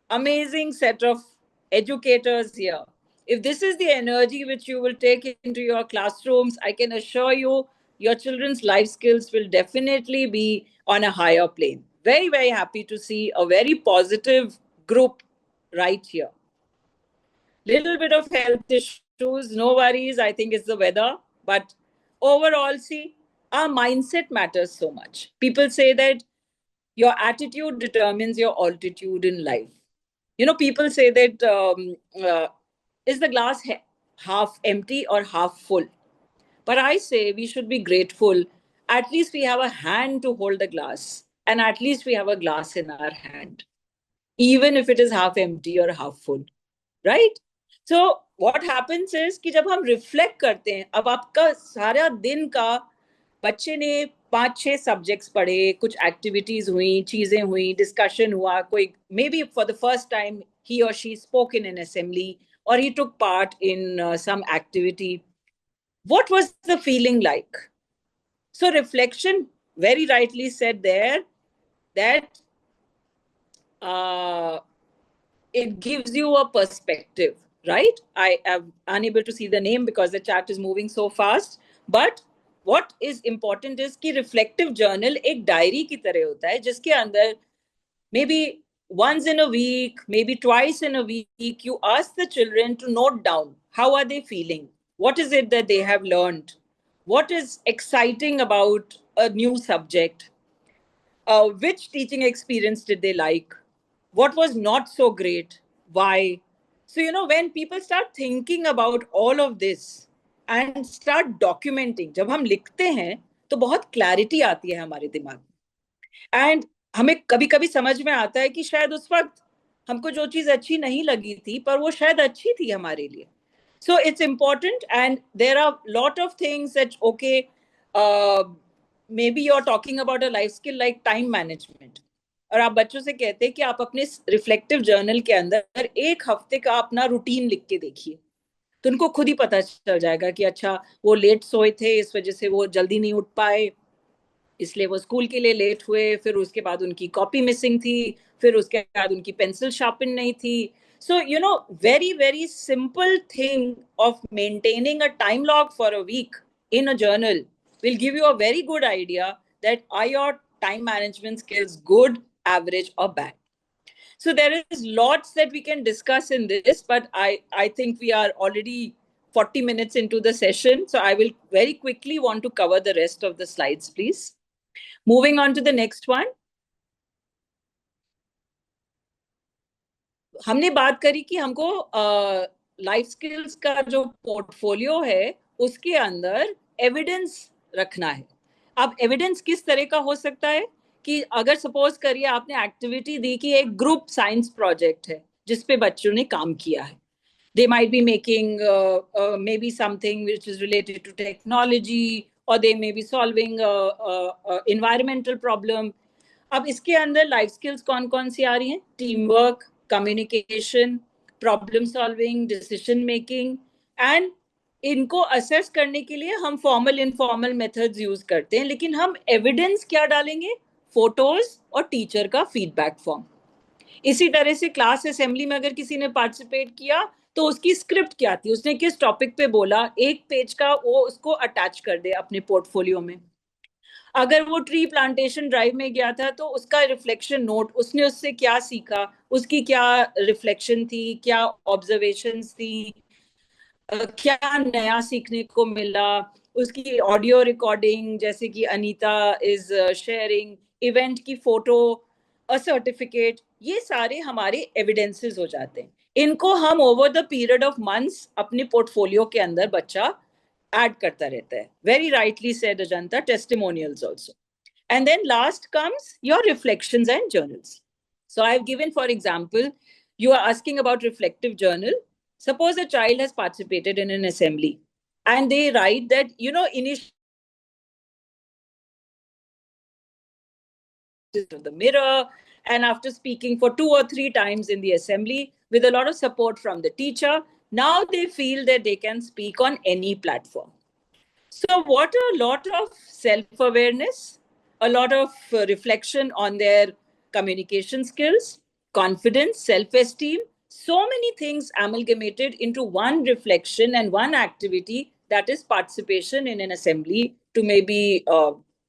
amazing set of educators here. If this is the energy which you will take into your classrooms, I can assure you your children's life skills will definitely be on a higher plane. Very, very happy to see a very positive group right here. Little bit of health issues, no worries. I think it's the weather. But overall, see, our mindset matters so much. People say that your attitude determines your altitude in life. You know, people say that is the glass half empty or half full? But I say we should be grateful. At least we have a hand to hold the glass, and at least we have a glass in our hand, even if it is half empty or half full, right? So what happens is कि जब हम reflect करते हैं, अब आपका सारा दिन का बच्चे ने 5-6 सब्जेक्ट्स पढ़े, कुछ एक्टिविटीज हुई, चीजें हुई, डिस्कशन हुआ, कोई may be for the first time he or she spoke in an assembly or he took part in some activity. What was the feeling like? So reflection very rightly said there that it gives you a perspective, right? I am unable to see the name because the chat is moving so fast, but what is important is कि reflective journal एक diary की तरह होता है जिसके अंदर maybe once in a week, maybe twice in a week, you ask the children to note down how are they feeling, what is it that they have learned, what is exciting about a new subject, which teaching experience did they like, what was not so great, why. So when people start thinking about all of this and start documenting, जब हम लिखते हैं तो बहुत clarity आती है हमारे दिमाग में, एंड हमें कभी कभी समझ में आता है कि शायद उस वक्त हमको जो चीज अच्छी नहीं लगी थी पर वो शायद अच्छी थी हमारे लिए. So it's important, and there are lot of things that, okay, uh, maybe you're talking about a life skill like time management, और आप बच्चों से कहते हैं कि आप अपने रिफ्लेक्टिव जर्नल के अंदर एक हफ्ते का अपना रूटीन लिख के देखिए, तो उनको खुद ही पता चल जाएगा कि अच्छा वो लेट सोए थे, इस वजह से वो जल्दी नहीं उठ पाए, इसलिए वो स्कूल के लिए लेट हुए, फिर उसके बाद उनकी कॉपी मिसिंग थी, फिर उसके बाद उनकी पेंसिल शार्पन नहीं थी. So, very, very simple thing of maintaining a time log for a week in a journal will give you a very good idea that are your time management skills good, average, or bad. So there is lots that we can discuss in this, but I think we are already 40 minutes into the session. So I will very quickly want to cover the rest of the slides, please. Moving on to the next one. हमने बात करी कि हमको life skills का जो portfolio है उसके अंदर एविडेंस रखना है. अब एविडेंस किस तरह का हो सकता है कि अगर सपोज करिए आपने एक्टिविटी दी कि एक ग्रुप साइंस प्रोजेक्ट है जिसपे बच्चों ने काम किया है. They might be making maybe something which is related to technology, or they may be solving a environmental problem. अब इसके अंदर लाइफ स्किल्स कौन कौन सी आ रही हैं? Team work, communication, problem solving, decision making. And इनको असेस करने के लिए हम फॉर्मल इनफॉर्मल मेथड्स यूज करते हैं, लेकिन हम एविडेंस क्या डालेंगे? फोटोज और टीचर का फीडबैक फॉर्म. इसी तरह से क्लास असेंबली में अगर किसी ने पार्टिसिपेट किया तो उसकी स्क्रिप्ट क्या थी, उसने किस टॉपिक पे बोला, एक पेज का वो उसको अटैच कर दे अपने पोर्टफोलियो में. अगर वो ट्री प्लांटेशन ड्राइव में गया था तो उसका रिफ्लेक्शन नोट, उसने उससे क्या सीखा, उसकी क्या रिफ्लेक्शन थी, क्या ऑब्जर्वेशंस थी, क्या नया सीखने को मिला, उसकी ऑडियो रिकॉर्डिंग जैसे कि अनीता इज शेयरिंग, इवेंट की फोटो, अ सर्टिफिकेट, ये सारे हमारे एविडेंसेस हो जाते हैं. इनको हम over the period of months अपने पोर्टफोलियो के अंदर बच्चा ऐड करता रहता है. Very rightly said Ajanta, testimonials also. And then last comes your reflections and journals. So I've given, for example, you are asking about reflective journal. Suppose a child has participated in an assembly and they write that, initially to the mirror, and after speaking for 2 or 3 times in the assembly with a lot of support from the teacher, now they feel that they can speak on any platform. So what a lot of self-awareness, a lot of reflection on their communication skills, confidence, self-esteem, so many things amalgamated into one reflection and one activity, that is participation in an assembly to maybe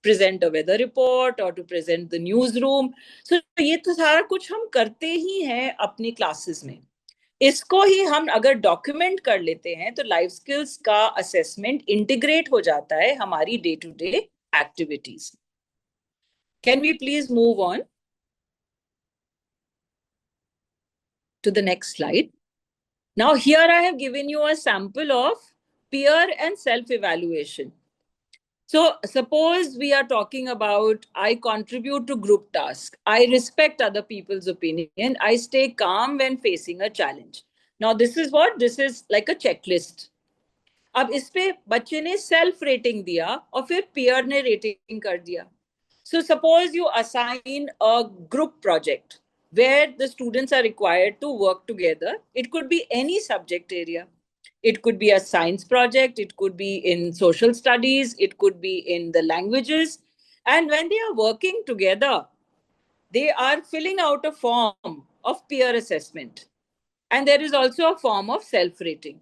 present a weather report or to present the newsroom. So ये तो सारा कुछ हम करते ही हैं अपनी classes में. इसको ही हम अगर डॉक्यूमेंट कर लेते हैं तो लाइफ स्किल्स का असेसमेंट इंटीग्रेट हो जाता है हमारी day to day activities. Can we please move on to the next slide. Now here I have given you a sample of peer and self evaluation. So suppose we are talking about I contribute to group tasks, I respect other people's opinion, I stay calm when facing a challenge. Now this is like a checklist. अब इस पे बच्चे ने self rating दिया और फिर peer ने rating कर दिया. So suppose you assign a group project where the students are required to work together. It could be any subject area. It could be a science project, it could be in social studies, it could be in the languages. And when they are working together, they are filling out a form of peer assessment. And there is also a form of self-rating.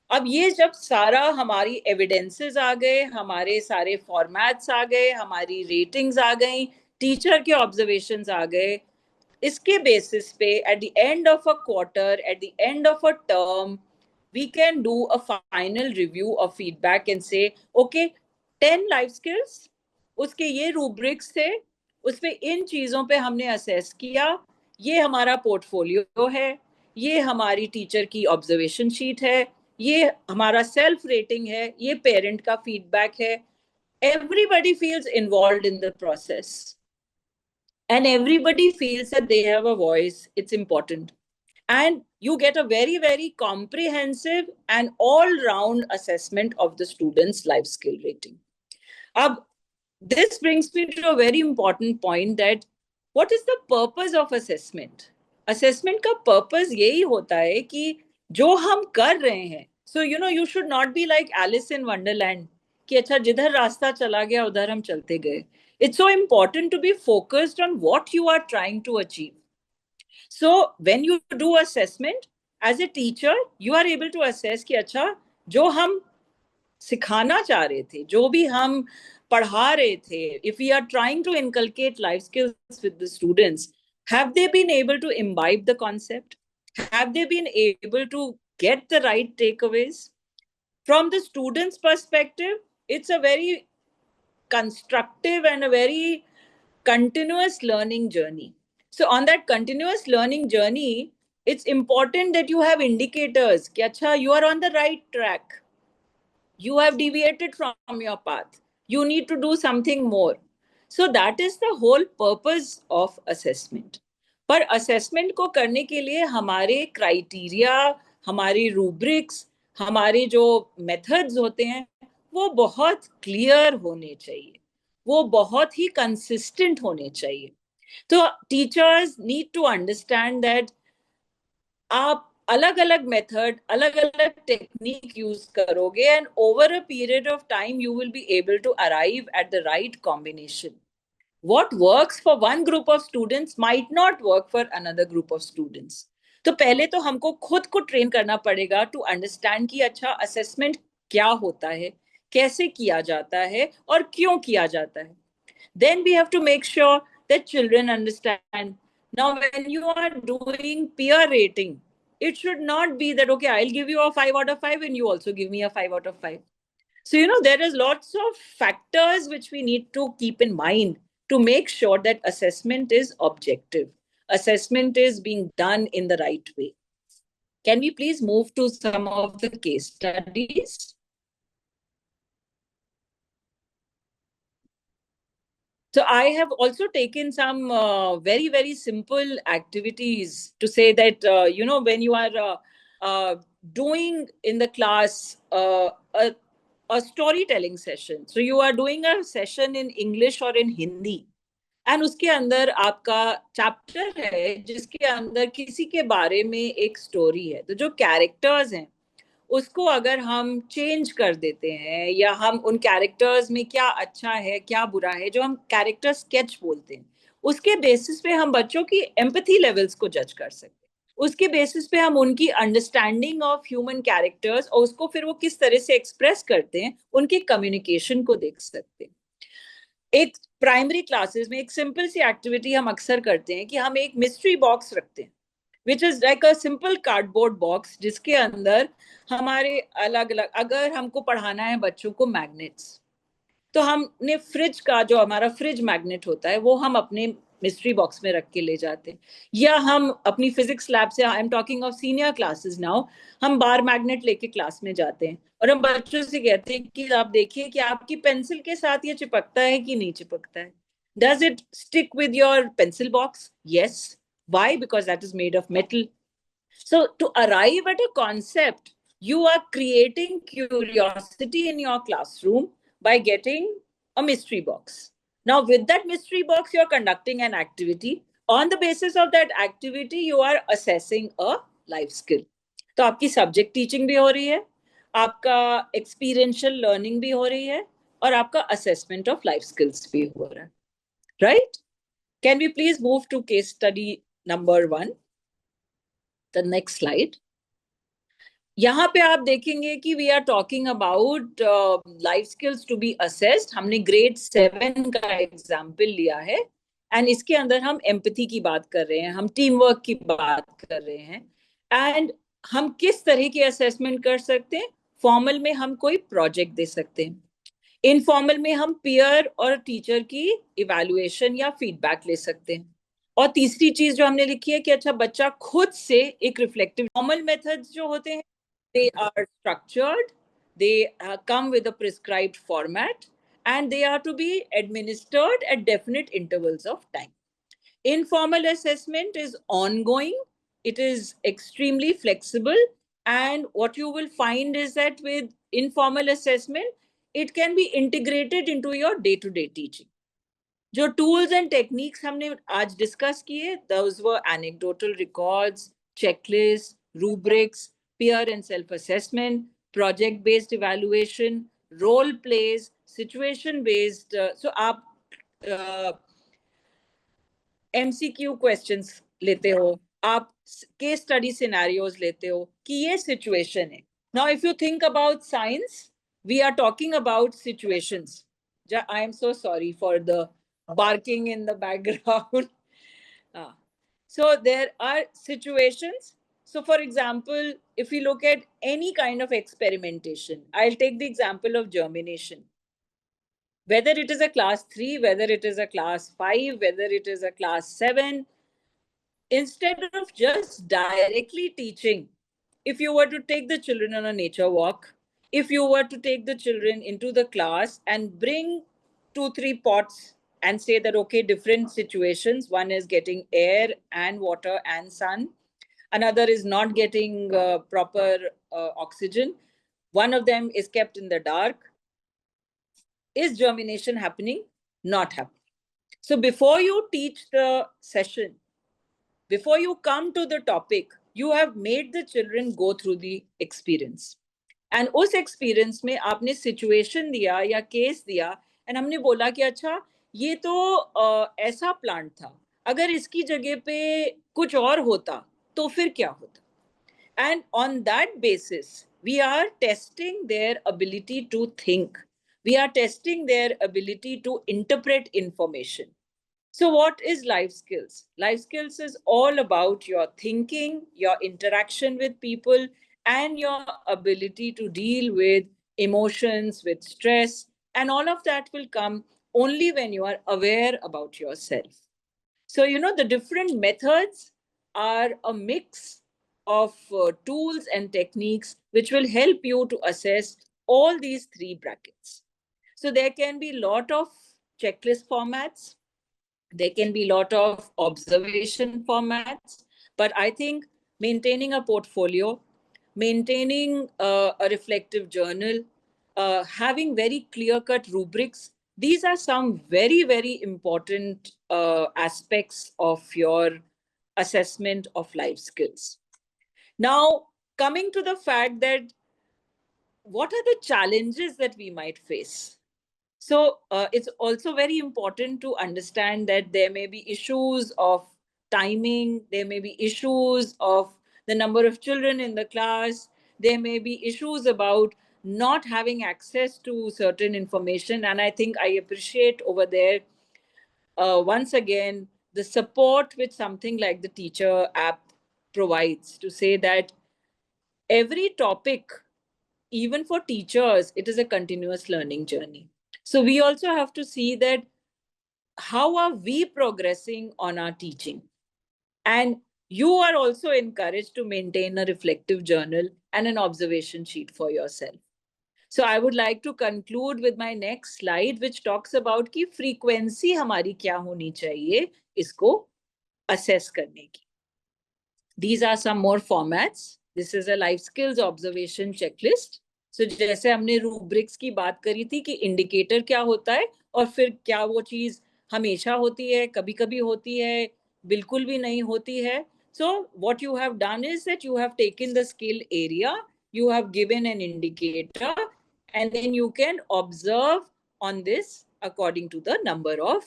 अब ये जब सारा हमारी evidences आ गए, हमारे सारे formats आ गए, हमारी रेटिंग्स आ गई, टीचर के ऑब्जर्वेशंस आ गए, इसके बेसिस पे at the end of a quarter, at the end of a term, we can do a final review of feedback and say, okay, 10 life skills, उसके ये rubrics थे, उसपे इन चीजों पे हमने assess किया, ये हमारा portfolio है, ये हमारी टीचर की ऑब्जर्वेशन शीट है, ये हमारा सेल्फ रेटिंग है, ये पेरेंट का फीडबैक है. Everybody feels involved in the process and everybody feels that they have a voice. It's important, and you get a very, very comprehensive and all-round assessment of the student's life skill rating. This brings me to a very important point, that what is the purpose of assessment? Assessment का purpose यही होता है कि जो हम कर रहे हैं, so you should not be like Alice in Wonderland कि अच्छा जिधर रास्ता चला गया उधर हम चलते गए. It's so important to be focused on what you are trying to achieve. So when you do assessment as a teacher, you are able to assess कि अच्छा जो हम सिखाना चाह रहे थे, जो भी हम पढ़ा रहे थे, if we are trying to inculcate life skills with the students, have they been able to imbibe the concept? Have they been able to get the right takeaways? From the student's perspective, it's a very constructive and a very continuous learning journey. So on that continuous learning journey, it's important that you have indicators कि अच्छा you are on the right track, you have deviated from your path, you need to do something more. So that is the whole purpose of assessment. पर assessment को करने के लिए हमारे criteria, हमारी rubrics, हमारे जो methods होते हैं, वो बहुत clear होने चाहिए, वो बहुत ही consistent होने चाहिए. तो teachers need to understand that आप अलग अलग मेथड, अलग अलग टेक्निक यूज करोगे, and over a period of time you will be able to arrive at the right combination. What works for one group of students might not work for another group of students. तो पहले तो हमको खुद को train करना पड़ेगा to understand कि अच्छा असेसमेंट क्या होता है, कैसे किया जाता है और क्यों किया जाता है. Then we have to make sure that children understand. Now, when you are doing peer rating, it should not be that, okay, I'll give you a 5 out of 5 and you also give me a 5 out of 5. So, there is lots of factors which we need to keep in mind to make sure that assessment is objective. Assessment is being done in the right way. Can we please move to some of the case studies? So I have also taken some very, very simple activities to say that, when you are doing in the class a storytelling session. So you are doing a session in English or in Hindi. And उसके अंदर आपका chapter है जिसके अंदर किसी के बारे में एक स्टोरी है. तो जो कैरेक्टर्स हैं उसको अगर हम चेंज कर देते हैं, या हम उन कैरेक्टर्स में क्या अच्छा है क्या बुरा है, जो हम कैरेक्टर स्केच बोलते हैं, उसके बेसिस पे हम बच्चों की एम्पैथी लेवल्स को जज कर सकते हैं. उसके बेसिस पे हम उनकी अंडरस्टैंडिंग ऑफ ह्यूमन कैरेक्टर्स और उसको फिर वो किस तरह से एक्सप्रेस करते हैं, उनके कम्युनिकेशन को देख सकते हैं. एक प्राइमरी क्लासेस में एक सिंपल सी एक्टिविटी हम अक्सर करते हैं कि हम एक मिस्ट्री बॉक्स रखते हैं, which is like a simple cardboard box, जिसके अंदर हमारे अलग अलग, अगर हमको पढ़ाना है बच्चों को मैग्नेट्स, तो हमने फ्रिज का जो हमारा फ्रिज मैग्नेट होता है वो हम अपने मिस्ट्री बॉक्स में रख के ले जाते हैं. या हम अपनी फिजिक्स लैब से, I am talking of senior classes now, हम बार मैग्नेट लेके क्लास में जाते हैं और हम बच्चों से कहते हैं कि आप देखिए कि आपकी पेंसिल के साथ ये चिपकता है कि नहीं चिपकता है. Does it stick with your pencil box? Yes. Why? Because that is made of metal. So to arrive at a concept, you are creating curiosity in your classroom by getting a mystery box. Now, with that mystery box, you're conducting an activity. On the basis of that activity, you are assessing a life skill. तो आपकी subject teaching भी हो रही है, आपका experiential learning भी हो रही है, और आपका असेसमेंट ऑफ लाइफ स्किल्स भी हो रहा है. Right? Can we please move to case study number 1? The next slide. यहाँ पे आप देखेंगे कि we are talking about life skills to be assessed. हमने ग्रेड 7 का एग्जाम्पल लिया है, एंड इसके अंदर हम एम्पैथी की बात कर रहे हैं, हम टीम वर्क की बात कर रहे हैं, एंड हम किस तरह की असेसमेंट कर सकते हैं। फॉर्मल में हम कोई प्रोजेक्ट दे सकते हैं, इनफॉर्मल में हम पीयर और टीचर की इवैल्यूएशन या फीडबैक ले सकते हैं, और तीसरी चीज जो हमने लिखी है कि अच्छा बच्चा खुद से एक रिफ्लेक्टिव। फॉर्मल मेथड्स जो होते हैं they are structured, they come with a prescribed format, and they are to be administered at definite intervals of time. Informal assessment is ongoing, it is extremely flexible, and what you will find is that with informal assessment, it can be integrated into your day to day teaching. जो tools and techniques हमने आज discuss किए, those were anecdotal records, checklists, rubrics, peer and self-assessment, project-based evaluation, role plays, situation-based. So आप MCQ questions लेते हो, आप case study scenarios लेते हो कि ये situation है. Now, if you think about science, we are talking about situations. I am so sorry for the barking in the background. So there are situations. So for example, if we look at any kind of experimentation, I'll take the example of germination. Whether it is a class 3, whether it is a class 5, whether it is a class 7, instead of just directly teaching, if you were to take the children on a nature walk, if you were to take the children into the class and bring 2-3 pots and say that, okay, different situations, one is getting air and water and sun, another is not getting proper oxygen, one of them is kept in the dark, is germination happening? Not happening. So before you teach the session, before you come to the topic, you have made the children go through the experience. And उस experience में आपने situation दिया या case दिया, and हमने बोला कि अच्छा ये तो ऐसा plant था, अगर इसकी जगह पे कुछ और होता तो फिर क्या होता? And on that basis, we are testing their ability to think. We are testing their ability to interpret information. So, what is life skills? Life skills is all about your thinking, your interaction with people, and your ability to deal with emotions, with stress. And all of that will come only when you are aware about yourself. So, the different methods are a mix of tools and techniques which will help you to assess all these three brackets. So, there can be a lot of checklist formats, there can be a lot of observation formats, but I think maintaining a portfolio, maintaining a reflective journal, having very clear-cut rubrics, these are some very, very important aspects of your assessment of life skills. Now, coming to the fact that what are the challenges that we might face? So it's also very important to understand that there may be issues of timing, there may be issues of the number of children in the class, there may be issues about not having access to certain information. And I think I appreciate over there, once again, the support which something like the Teacher app provides to say that every topic, even for teachers, it is a continuous learning journey. So we also have to see that how are we progressing on our teaching? And you are also encouraged to maintain a reflective journal and an observation sheet for yourself. So I would like to conclude with my next slide, which talks about ki frequency हमारी क्या होनी चाहिए इसको assess करने की. These are some more formats. This is a life skills observation checklist. So जैसे हमने rubrics की बात करी थी कि इंडिकेटर क्या होता है और फिर क्या वो चीज हमेशा होती है, कभी-कभी होती है, बिल्कुल भी नहीं होती है. So what you have done is that you have taken the skill area, you have given an indicator, and then you can observe on this according to the number of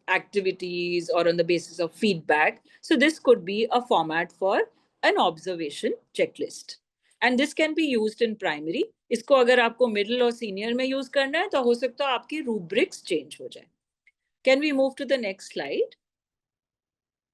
activities or on the basis of feedback. So this could be a format for an observation checklist. And this can be used in primary. इसको अगर आपको middle और senior में use करना है तो हो सकता है आपकी rubrics change हो जाए. Can we move to the next slide?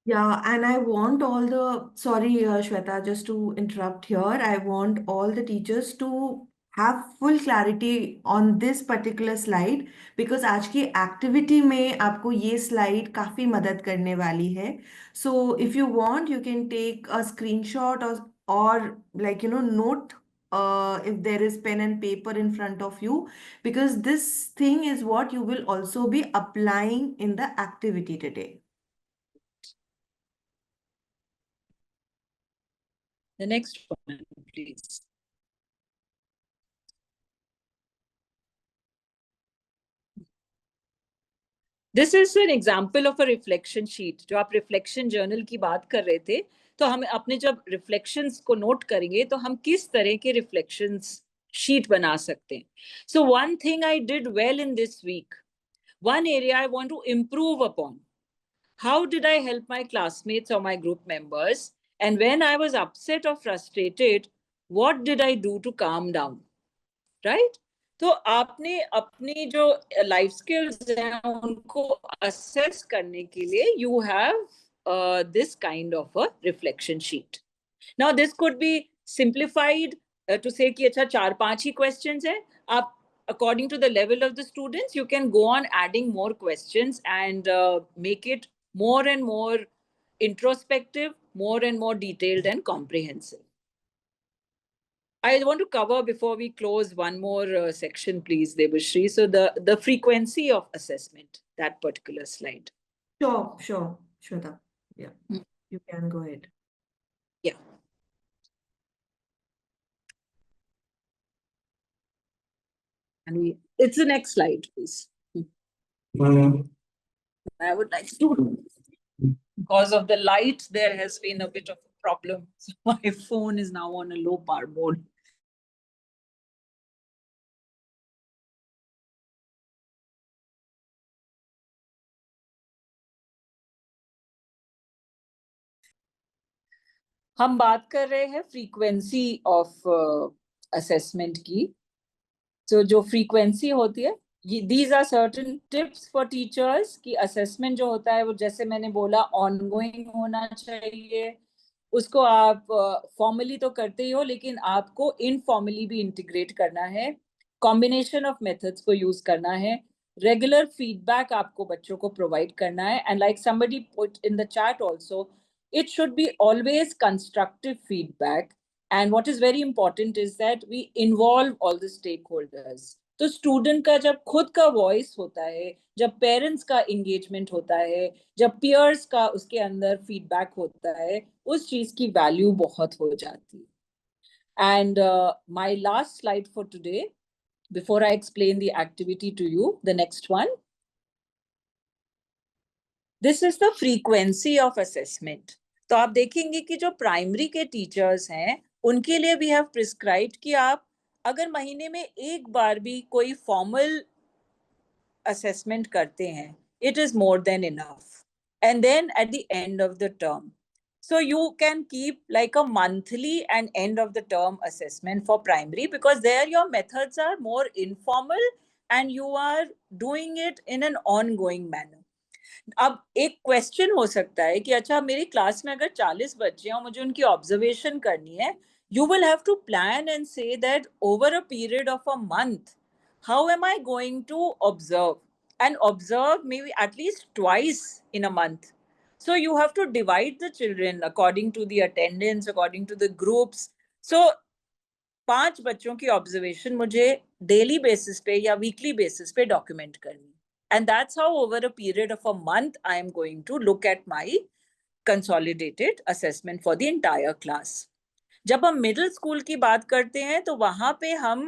Yeah, and I want all the, sorry, Shweta, just to interrupt here, I want all the teachers to have full clarity on this particular slide because आज की activity में आपको ये slide काफ़ी मदद करने वाली है. So if you want, you can take a screenshot or like, note if there is pen and paper in front of you because this thing is what you will also be applying in the activity today. The next one, please. This is an example of a reflection sheet. जो आप reflection journal की बात कर रहे थे, तो हम अपने जब reflections को note करेंगे, तो हम किस तरह के reflections sheet बना सकते हैं. So one thing I did well in this week, one area I want to improve upon. How did I help my classmates or my group members? And when I was upset or frustrated, what did I do to calm down? Right? तो आपने अपनी जो life skills हैं उनको assess करने के लिए you have this kind of a reflection sheet. Now this could be simplified to say कि अच्छा 4-5 ही क्वेश्चंस हैं. आप according to the level of the students you can go on adding more questions and make it more and more introspective, more and more detailed and comprehensive. I want to cover before we close one more section, please, Debashri. So the frequency of assessment, that particular slide. Sure, Shweta. Yeah, you can go ahead. Yeah. And it's the next slide, please. I would like to, because of the light, there has been a bit of a problem. So my phone is now on a low power mode. हम बात कर रहे हैं frequency of assessment की. तो जो frequency होती है, these are certain tips for teachers कि असेसमेंट जो होता है वो जैसे मैंने बोला ऑनगोइंग होना चाहिए. उसको आप फॉर्मली तो करते ही हो लेकिन आपको इनफॉर्मली भी इंटीग्रेट करना है. कॉम्बिनेशन ऑफ मेथड्स को यूज करना है. रेगुलर फीडबैक आपको बच्चों को प्रोवाइड करना है. And like somebody put in the chat also, it should be always constructive feedback. And what is very important is that we involve all the stakeholders. तो student का जब खुद का वॉइस होता है, जब पेरेंट्स का एंगेजमेंट होता है, जब पियर्स का उसके अंदर फीडबैक होता है, उस चीज की वैल्यू बहुत हो जाती है. And my last slide for today before I explain the activity to you, the next one. This is the frequency of assessment. तो आप देखेंगे कि जो प्राइमरी के टीचर्स हैं उनके लिए भी हैव प्रिस्क्राइब्ड कि आप अगर महीने में एक बार भी कोई फॉर्मल असेसमेंट करते हैं, it is more than enough. And then at the end of the term, so you can keep like a monthly and end of the term assessment for primary because there your methods are more informal and you are doing it in an ongoing manner. अब एक question हो सकता है कि अच्छा मेरी class में अगर 40 बच्चे हैं और मुझे उनकी ऑब्जर्वेशन करनी है, you will have to plan and say that over a period of a month, how am I going to observe? And observe maybe at least twice in a month. So you have to divide the children according to the attendance, according to the groups. So 5 बच्चों की observation मुझे daily basis पे या weekly basis पे document करनी. And that's how over a period of a month, I am going to look at my consolidated assessment for the entire class. जब हम middle school की बात करते हैं तो वहां पे हम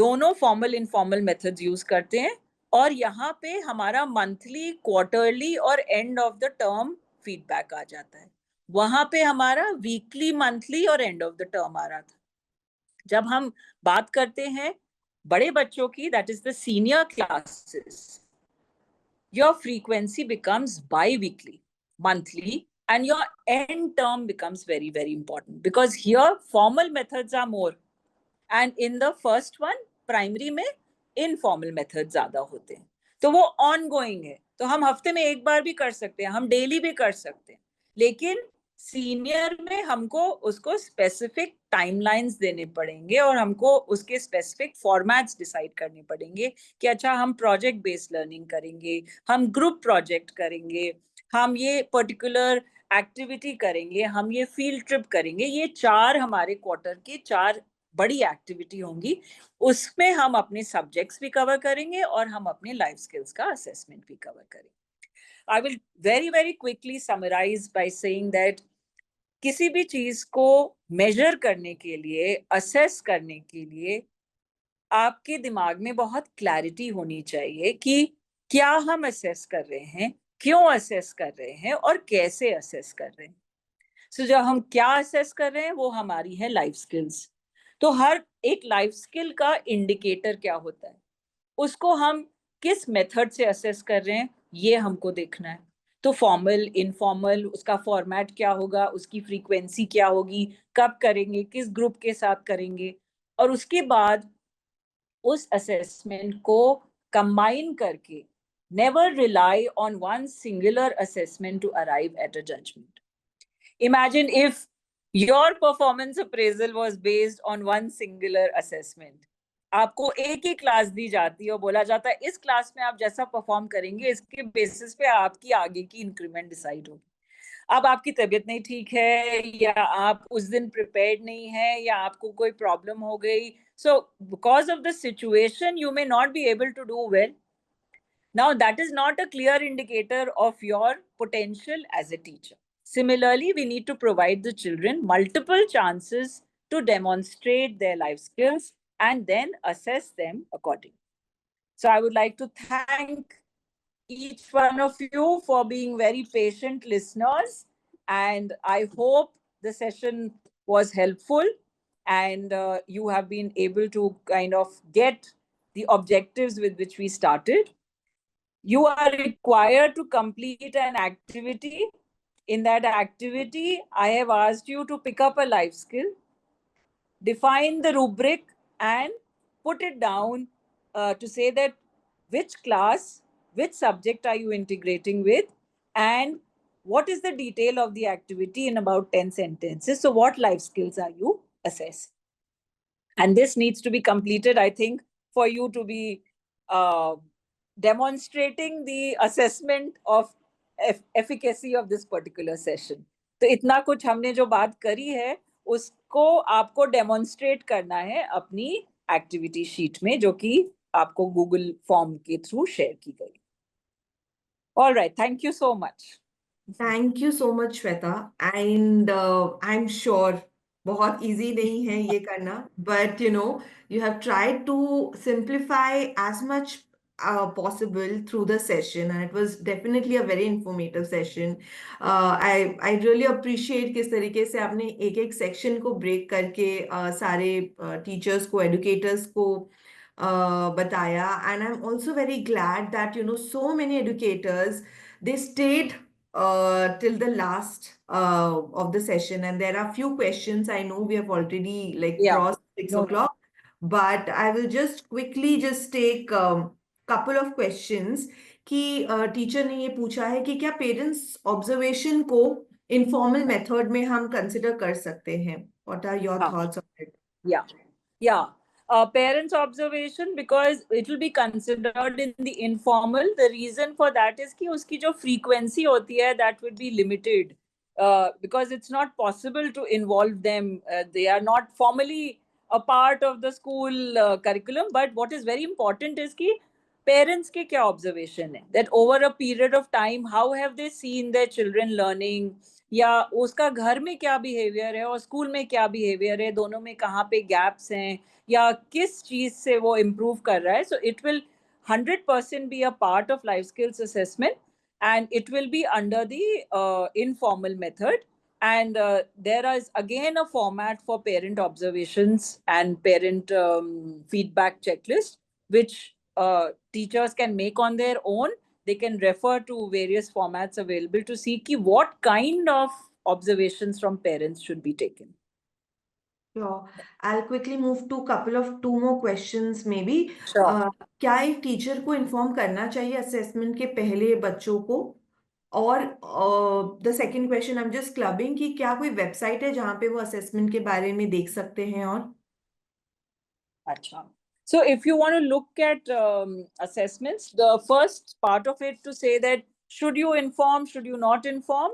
दोनों फॉर्मल इनफॉर्मल मेथड्स यूज करते हैं और यहाँ पे हमारा मंथली, क्वार्टरली और end of the term feedback आ जाता है. वहां पे हमारा वीकली, मंथली और एंड ऑफ द टर्म आ रहा था. जब हम बात करते हैं बड़े बच्चों की, that is the senior classes, your frequency becomes bi-weekly, monthly, and your end term becomes very, very important because here formal methods are more. And in the first one, primary में informal methods ज़्यादा होते हैं. तो वो on going है, तो हम हफ्ते में एक बार भी कर सकते हैं, हम डेली भी कर सकते हैं, लेकिन सीनियर में हमको उसको स्पेसिफिक टाइमलाइंस देने पड़ेंगे और हमको उसके स्पेसिफिक फॉर्मेट्स डिसाइड करने पड़ेंगे कि अच्छा हम प्रोजेक्ट बेस्ड लर्निंग करेंगे, हम ग्रुप प्रोजेक्ट करेंगे, हम ये पर्टिकुलर एक्टिविटी करेंगे, हम ये फील्ड ट्रिप करेंगे। ये 4 हमारे क्वार्टर के 4 बड़ी एक्टिविटी होंगी। उसमें हम अपने सब्जेक्ट्स भी कवर करेंगे और हम अपने लाइफ स्किल्स का असेसमेंट भी कवर करेंगे। I will very very quickly summarise by saying that किसी भी चीज को मेजर करने के लिए, असेस करने के लिए आपके दिमाग में बहुत क्लैरिटी होनी चाहिए कि क्या हम असेस कर रहे हैं, क्यों असेस कर रहे हैं और कैसे असेस कर रहे हैं। सो जब हम क्या असेस कर रहे हैं वो हमारी है लाइफ स्किल्स। तो हर एक लाइफ स्किल का इंडिकेटर क्या होता है, उसको हम किस मेथड से असेस कर रहे हैं ये हमको देखना है। तो फॉर्मल, इनफॉर्मल, उसका फॉर्मेट क्या होगा, उसकी फ्रीक्वेंसी क्या होगी, कब करेंगे, किस ग्रुप के साथ करेंगे, और उसके बाद उस असेसमेंट को कंबाइन करके never rely on one singular assessment to arrive at a judgement. Imagine if your performance appraisal was based on one singular assessment. आपको एक ही क्लास दी जाती है और बोला जाता है इस क्लास में आप जैसा परफॉर्म करेंगे इसके बेसिस पे आपकी आगे की इंक्रीमेंट डिसाइड होगी। अब आपकी तबीयत नहीं ठीक है, या आप उस दिन प्रिपेयर्ड नहीं है, या आपको कोई प्रॉब्लम हो गई, so because of the situation you may not be able to do well. Now, that is not a clear indicator of your potential as a teacher. Similarly, we need to provide the children multiple chances to demonstrate their life skills and then assess them accordingly. So, I would like to thank each one of you for being very patient listeners. And I hope the session was helpful and you have been able to kind of get the objectives with which we started. You are required to complete an activity. In that activity, I have asked you to pick up a life skill, define the rubric, and put it down to say that which class, which subject are you integrating with, and what is the detail of the activity in about 10 sentences. So, what life skills are you assessing? And this needs to be completed, I think, for you to be uh, demonstrating the assessment of efficacy of this particular session. तो इतना कुछ हमने जो बात करी है उसको आपको डेमोन्स्ट्रेट करना है अपनी एक्टिविटी शीट में, जो कि आपको गूगल फॉर्म के थ्रू शेयर की गई। All right, thank you so much. Thank you so much, Shweta. And I'm sure बहुत easy नहीं है ये करना, but you have tried to simplify as much possible through the session, and it was definitely a very informative session. I really appreciate किस तरीके से आपने एक एक section को break करके सारे teachers को, educators को बताया, and I'm also very glad that so many educators, they stayed till the last of the session, and there are few questions. I know we have already like Yeah, crossed six no, o'clock, but I will just quickly just take couple of questions कि teacher ने ये पूछा है कि क्या parents observation को informal method में हम कंसिडर कर सकते हैं? व्हाट आर योर हाँ, thoughts on it? yeah. Parents' observation, because it will be considered in the informal. The reason for that is कि उसकी जो frequency होती है, that would be limited, because it's not possible to involve them. They are not formally a part of the school curriculum. But what is very important is कि parents के क्या observation है, that over a period of time, how have they seen their children learning, या उसका घर में क्या behaviour है और स्कूल में क्या बिहेवियर है, दोनों में कहाँ पे गैप्स हैं, या किस चीज से वो इम्प्रूव कर रहा है. So it will 100% be a part of life skills assessment, and it will be under the informal method. And there is again a format for parent observations and parent feedback checklist, which teachers can make on their own. They can refer to various formats available to see what kind of observations from parents should be taken. Sure. I'll quickly move to couple of two more questions maybe. Sure. क्या एक teacher को inform करना चाहिए assessment के पहले बच्चों को? और the second question I am just clubbing कि क्या कोई वेबसाइट है जहाँ पे वो असेसमेंट के बारे में देख सकते हैं? और Acha. So if you want to look at assessments, the first part of it to say that should you inform, should you not inform?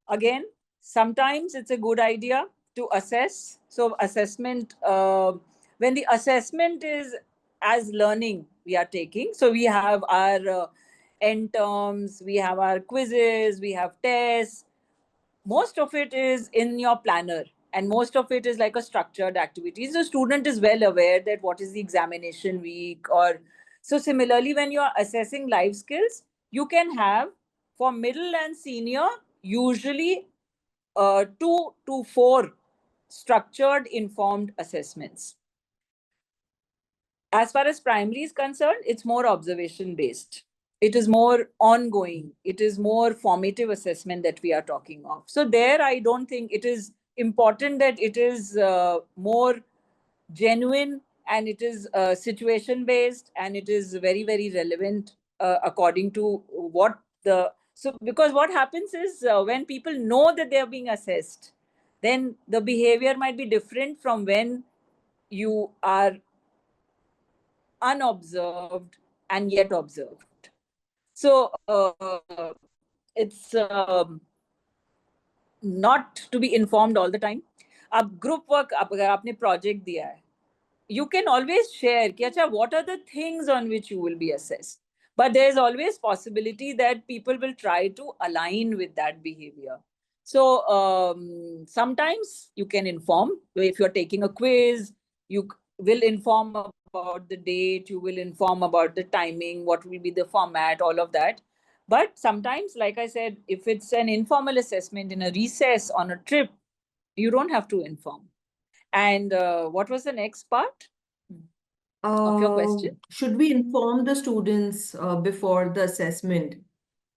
Again, sometimes it's a good idea to assess. So assessment, when the assessment is as learning we are taking, so we have our end terms, we have our quizzes, we have tests, most of it is in your planner and most of it is like a structured activities. The student is well aware that what is the examination week. Or so similarly, when you are assessing life skills, you can have for middle and senior usually 2 to 4 structured informed assessments. As far as primary is concerned, it's more observation based. It is more ongoing. It is more formative assessment that we are talking of. So there, I don't think it is important that it is more genuine and it is situation based and it is very very relevant according to what the so because what happens is when people know that they are being assessed, then the behavior might be different from when you are unobserved and yet observed. So it's not to be informed all the time. अब group work अगर आपने project दिया है, you can always share कि अच्छा what are the things on which you will be assessed. But there is always possibility that people will try to align with that behavior. So sometimes you can inform if you're taking a quiz, you will inform about the date, you will inform about the timing, what will be the format, all of that. But sometimes, like I said, if it's an informal assessment in a recess on a trip, you don't have to inform. And what was the next part of your question? should we inform the students before the assessment?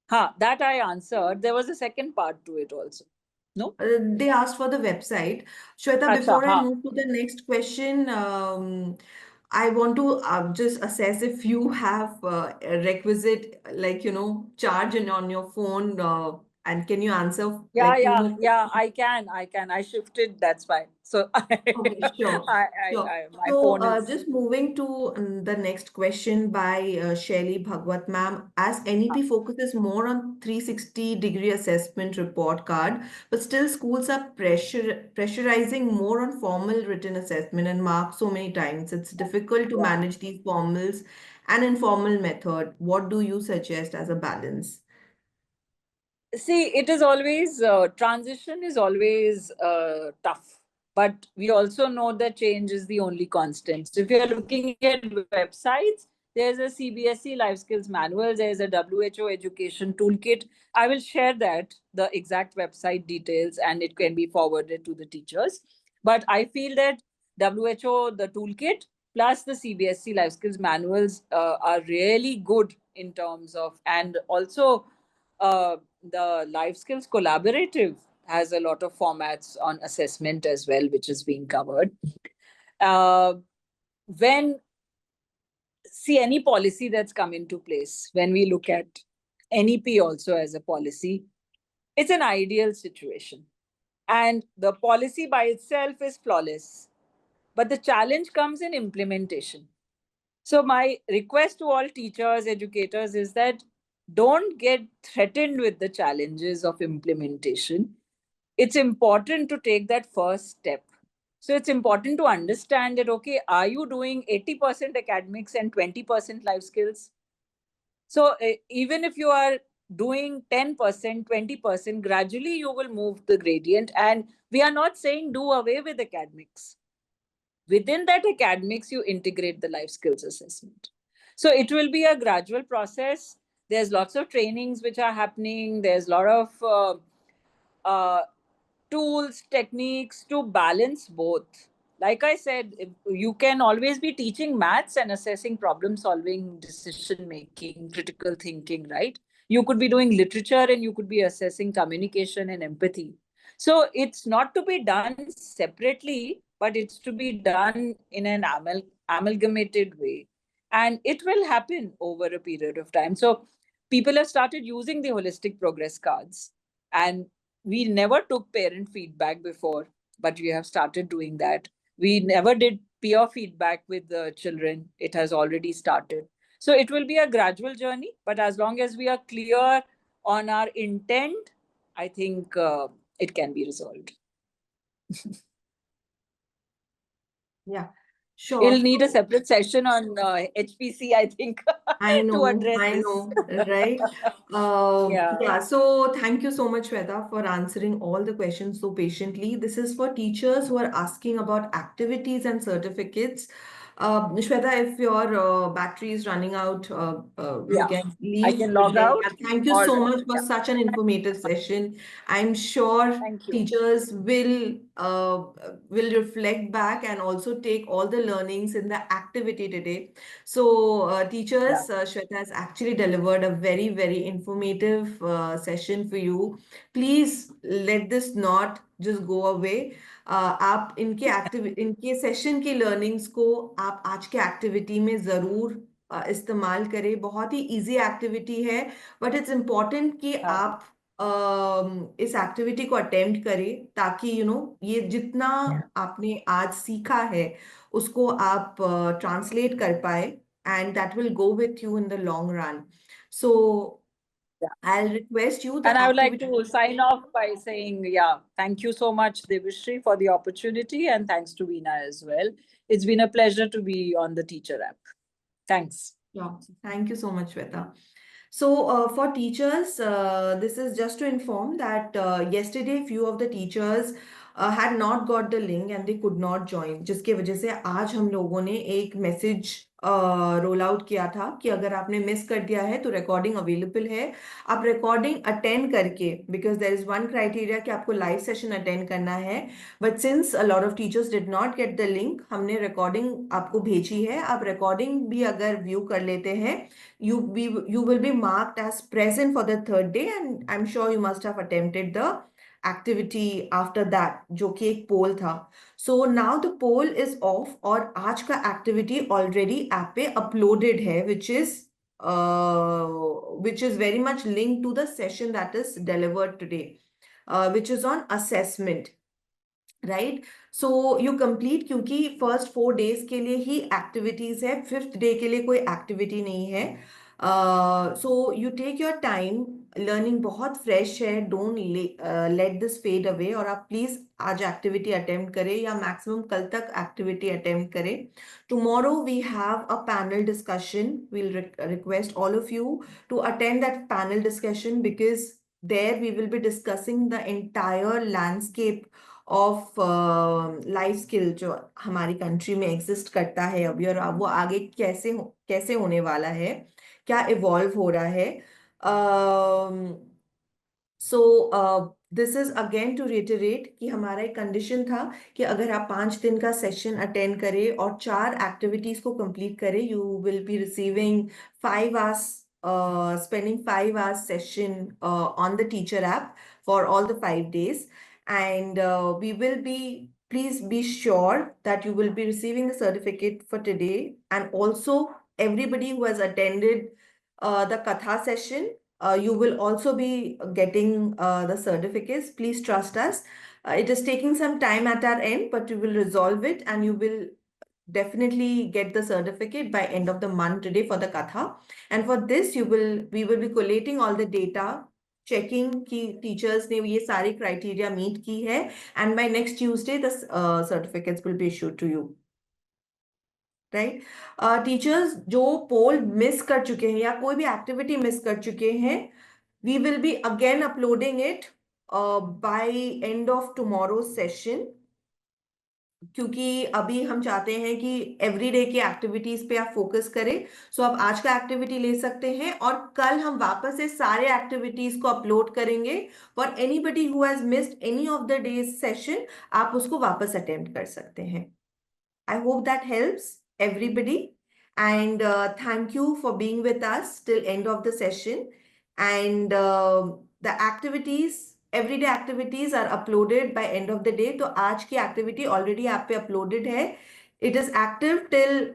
That I answered. There was a second part to it also. No? They asked for the website. Shweta, Acha, before I move to the next question, I want to just assess if you have a requisite, like, charge on your phone, and can you answer Yeah, like two yeah, more yeah. questions? I can. I shifted. That's why. So Okay, sure. Sure. my So, phone is. just moving to the next question by Shaili Bhagwat ma'am. As NEP focuses more on 360-degree assessment report card, but still schools are pressurizing more on formal written assessment and marks so many times. It's difficult to Yeah. manage these formals and informal method. What do you suggest as a balance? See, it is always transition is always tough, but we also know that change is the only constant. So if you're looking at websites, there's a CBSE life skills manual, there's a WHO education toolkit. I will share that, the exact website details, and it can be forwarded to the teachers. But I feel that WHO, the toolkit, plus the CBSE life skills manuals are really good in terms of, and also the Life Skills Collaborative has a lot of formats on assessment as well, which is being covered. When see any policy that's come into place, when we look at NEP also as a policy, it's an ideal situation. And the policy by itself is flawless. But the challenge comes in implementation. So, my request to all teachers, educators is that don't get threatened with the challenges of implementation. It's important to take that first step. So, it's important to understand that, okay, are you doing 80% academics and 20% life skills? So, even if you are doing 10%, 20%, gradually you will move the gradient. And we are not saying do away with academics. Within that academics, you integrate the life skills assessment. So it will be a gradual process. There's lots of trainings which are happening. There's a lot of tools, techniques to balance both. Like I said, you can always be teaching maths and assessing problem solving, decision making, critical thinking, right? You could be doing literature and you could be assessing communication and empathy. So it's not to be done separately, but it's to be done in an amalgamated way. And it will happen over a period of time. So people have started using the holistic progress cards. And we never took parent feedback before, but we have started doing that. We never did peer feedback with the children. It has already started. So it will be a gradual journey, but as long as we are clear on our intent, I think it can be resolved. Yeah, sure. It'll need a separate session on HPC, I think, to address I this. know, right? Yeah. Yeah, so thank you so much, Shweta, for answering all the questions so patiently. This is for teachers who are asking about activities and certificates. Shweta, if your battery is running out, you Yeah. can I leave. can But log then, out yeah, thank you or, so much for yeah, such an informative session. I'm sure thank you. teachers will reflect back and also take all the learnings in the activity today. So, teachers, Yeah. Shweta has actually delivered a very, very informative session for you. Please let this not just go away. आप इनके session की learnings को आप आज के activity में ज़रूर इस्तेमाल करें. बहुत ही इजी एक्टिविटी है, बट इट्स इम्पॉर्टेंट कि हाँ. आप इस एक्टिविटी को अटेम्प्ट करें, ताकि ये जितना आपने आज सीखा है उसको आप ट्रांसलेट कर पाए, and that will go with you in the long run. So Yeah. I'll request you the And I would like activity. to sign off by saying, yeah, thank you so much, Devashri, for the opportunity. And thanks to Veena as well. It's been a pleasure to be on the teacher app. Thanks. Yeah, thank you so much, Shweta. So, for teachers, this is just to inform that yesterday few of the teachers had not got the link and they could not join, जिसके वजह से आज हम लोगों ने एक message roll out किया था कि अगर आपने मिस कर दिया है तो रिकॉर्डिंग अवेलेबल है, आप रिकॉर्डिंग अटेंड करके, because there is one criteria कि आपको लाइव सेशन अटेंड करना है, but since a lot of teachers did not get the link, हमने रिकॉर्डिंग आपको भेजी है. आप रिकॉर्डिंग भी अगर व्यू कर लेते हैं, you will be marked as present for the third day, and I'm sure you must have attempted the activity after that, जो कि एक पोल था. So now the poll is off और आज का activity already app पे uploaded है, which is very much linked to the session that is delivered today, which is on assessment. Right, so you complete, क्योंकि फर्स्ट 4 डेज के लिए ही activities है, फिफ्थ डे के लिए कोई एक्टिविटी नहीं है. So you take your time, learning बहुत फ्रेश है, don't let this fade away, और आप प्लीज आज एक्टिविटी अटेम्प्ट करें या मैक्सिमम कल तक एक्टिविटी अटेम्प्ट करें. Tomorrow we have a panel discussion, we'll request all of you to attend that panel discussion, because there we will be discussing the entire landscape of life skill जो हमारी country में exist करता है अभी, और अब वो आगे कैसे होने वाला है, क्या इवॉल्व हो रहा है. So this is again to reiterate कि हमारा एक कंडीशन था कि अगर आप 5 दिन का सेशन अटेंड करें और 4 एक्टिविटीज को कंप्लीट करें, you will be receiving 5 hours, spending 5 hours session on the teacher app for all the 5 days. And we will be, please be sure that you will be receiving the certificate for today, and also everybody who has attended the Katha session, you will also be getting the certificates. Please trust us. It is taking some time at our end, but we will resolve it, and you will definitely get the certificate by end of the month today for the Katha. And for this, we will be collating all the data, checking कि teachers ने ये सारी criteria meet की है, and by next Tuesday the certificates will be issued to you. Right, teachers जो पोल miss कर चुके हैं या कोई भी एक्टिविटी मिस कर चुके हैं, we will be again uploading it by end of tomorrow session, क्योंकि अभी हम चाहते हैं कि एवरीडे की एक्टिविटीज पे आप फोकस करें. सो आप आज का एक्टिविटी ले सकते हैं और कल हम वापस से सारे एक्टिविटीज को अपलोड करेंगे. For anybody who has missed any of the days session, आप उसको वापस अटेम्प्ट कर सकते हैं. I hope that helps everybody. And thank you for being with us till end of the session. And the activities, everyday activities are uploaded by end of the day. तो आज की activity already app पे uploaded है। It is active till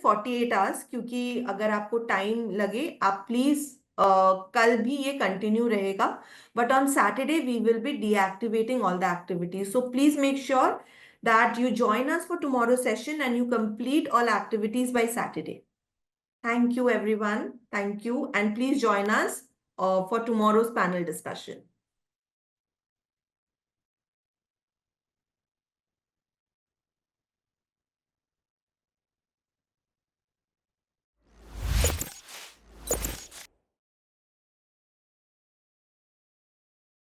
48 hours, क्योंकि अगर आपको time लगे आप प्लीज कल भी ये कंटिन्यू रहेगा, but on Saturday we will be deactivating all the activities. So please make sure that you join us for tomorrow's session and you complete all activities by Saturday. Thank you, everyone. Thank you. And please join us for tomorrow's panel discussion.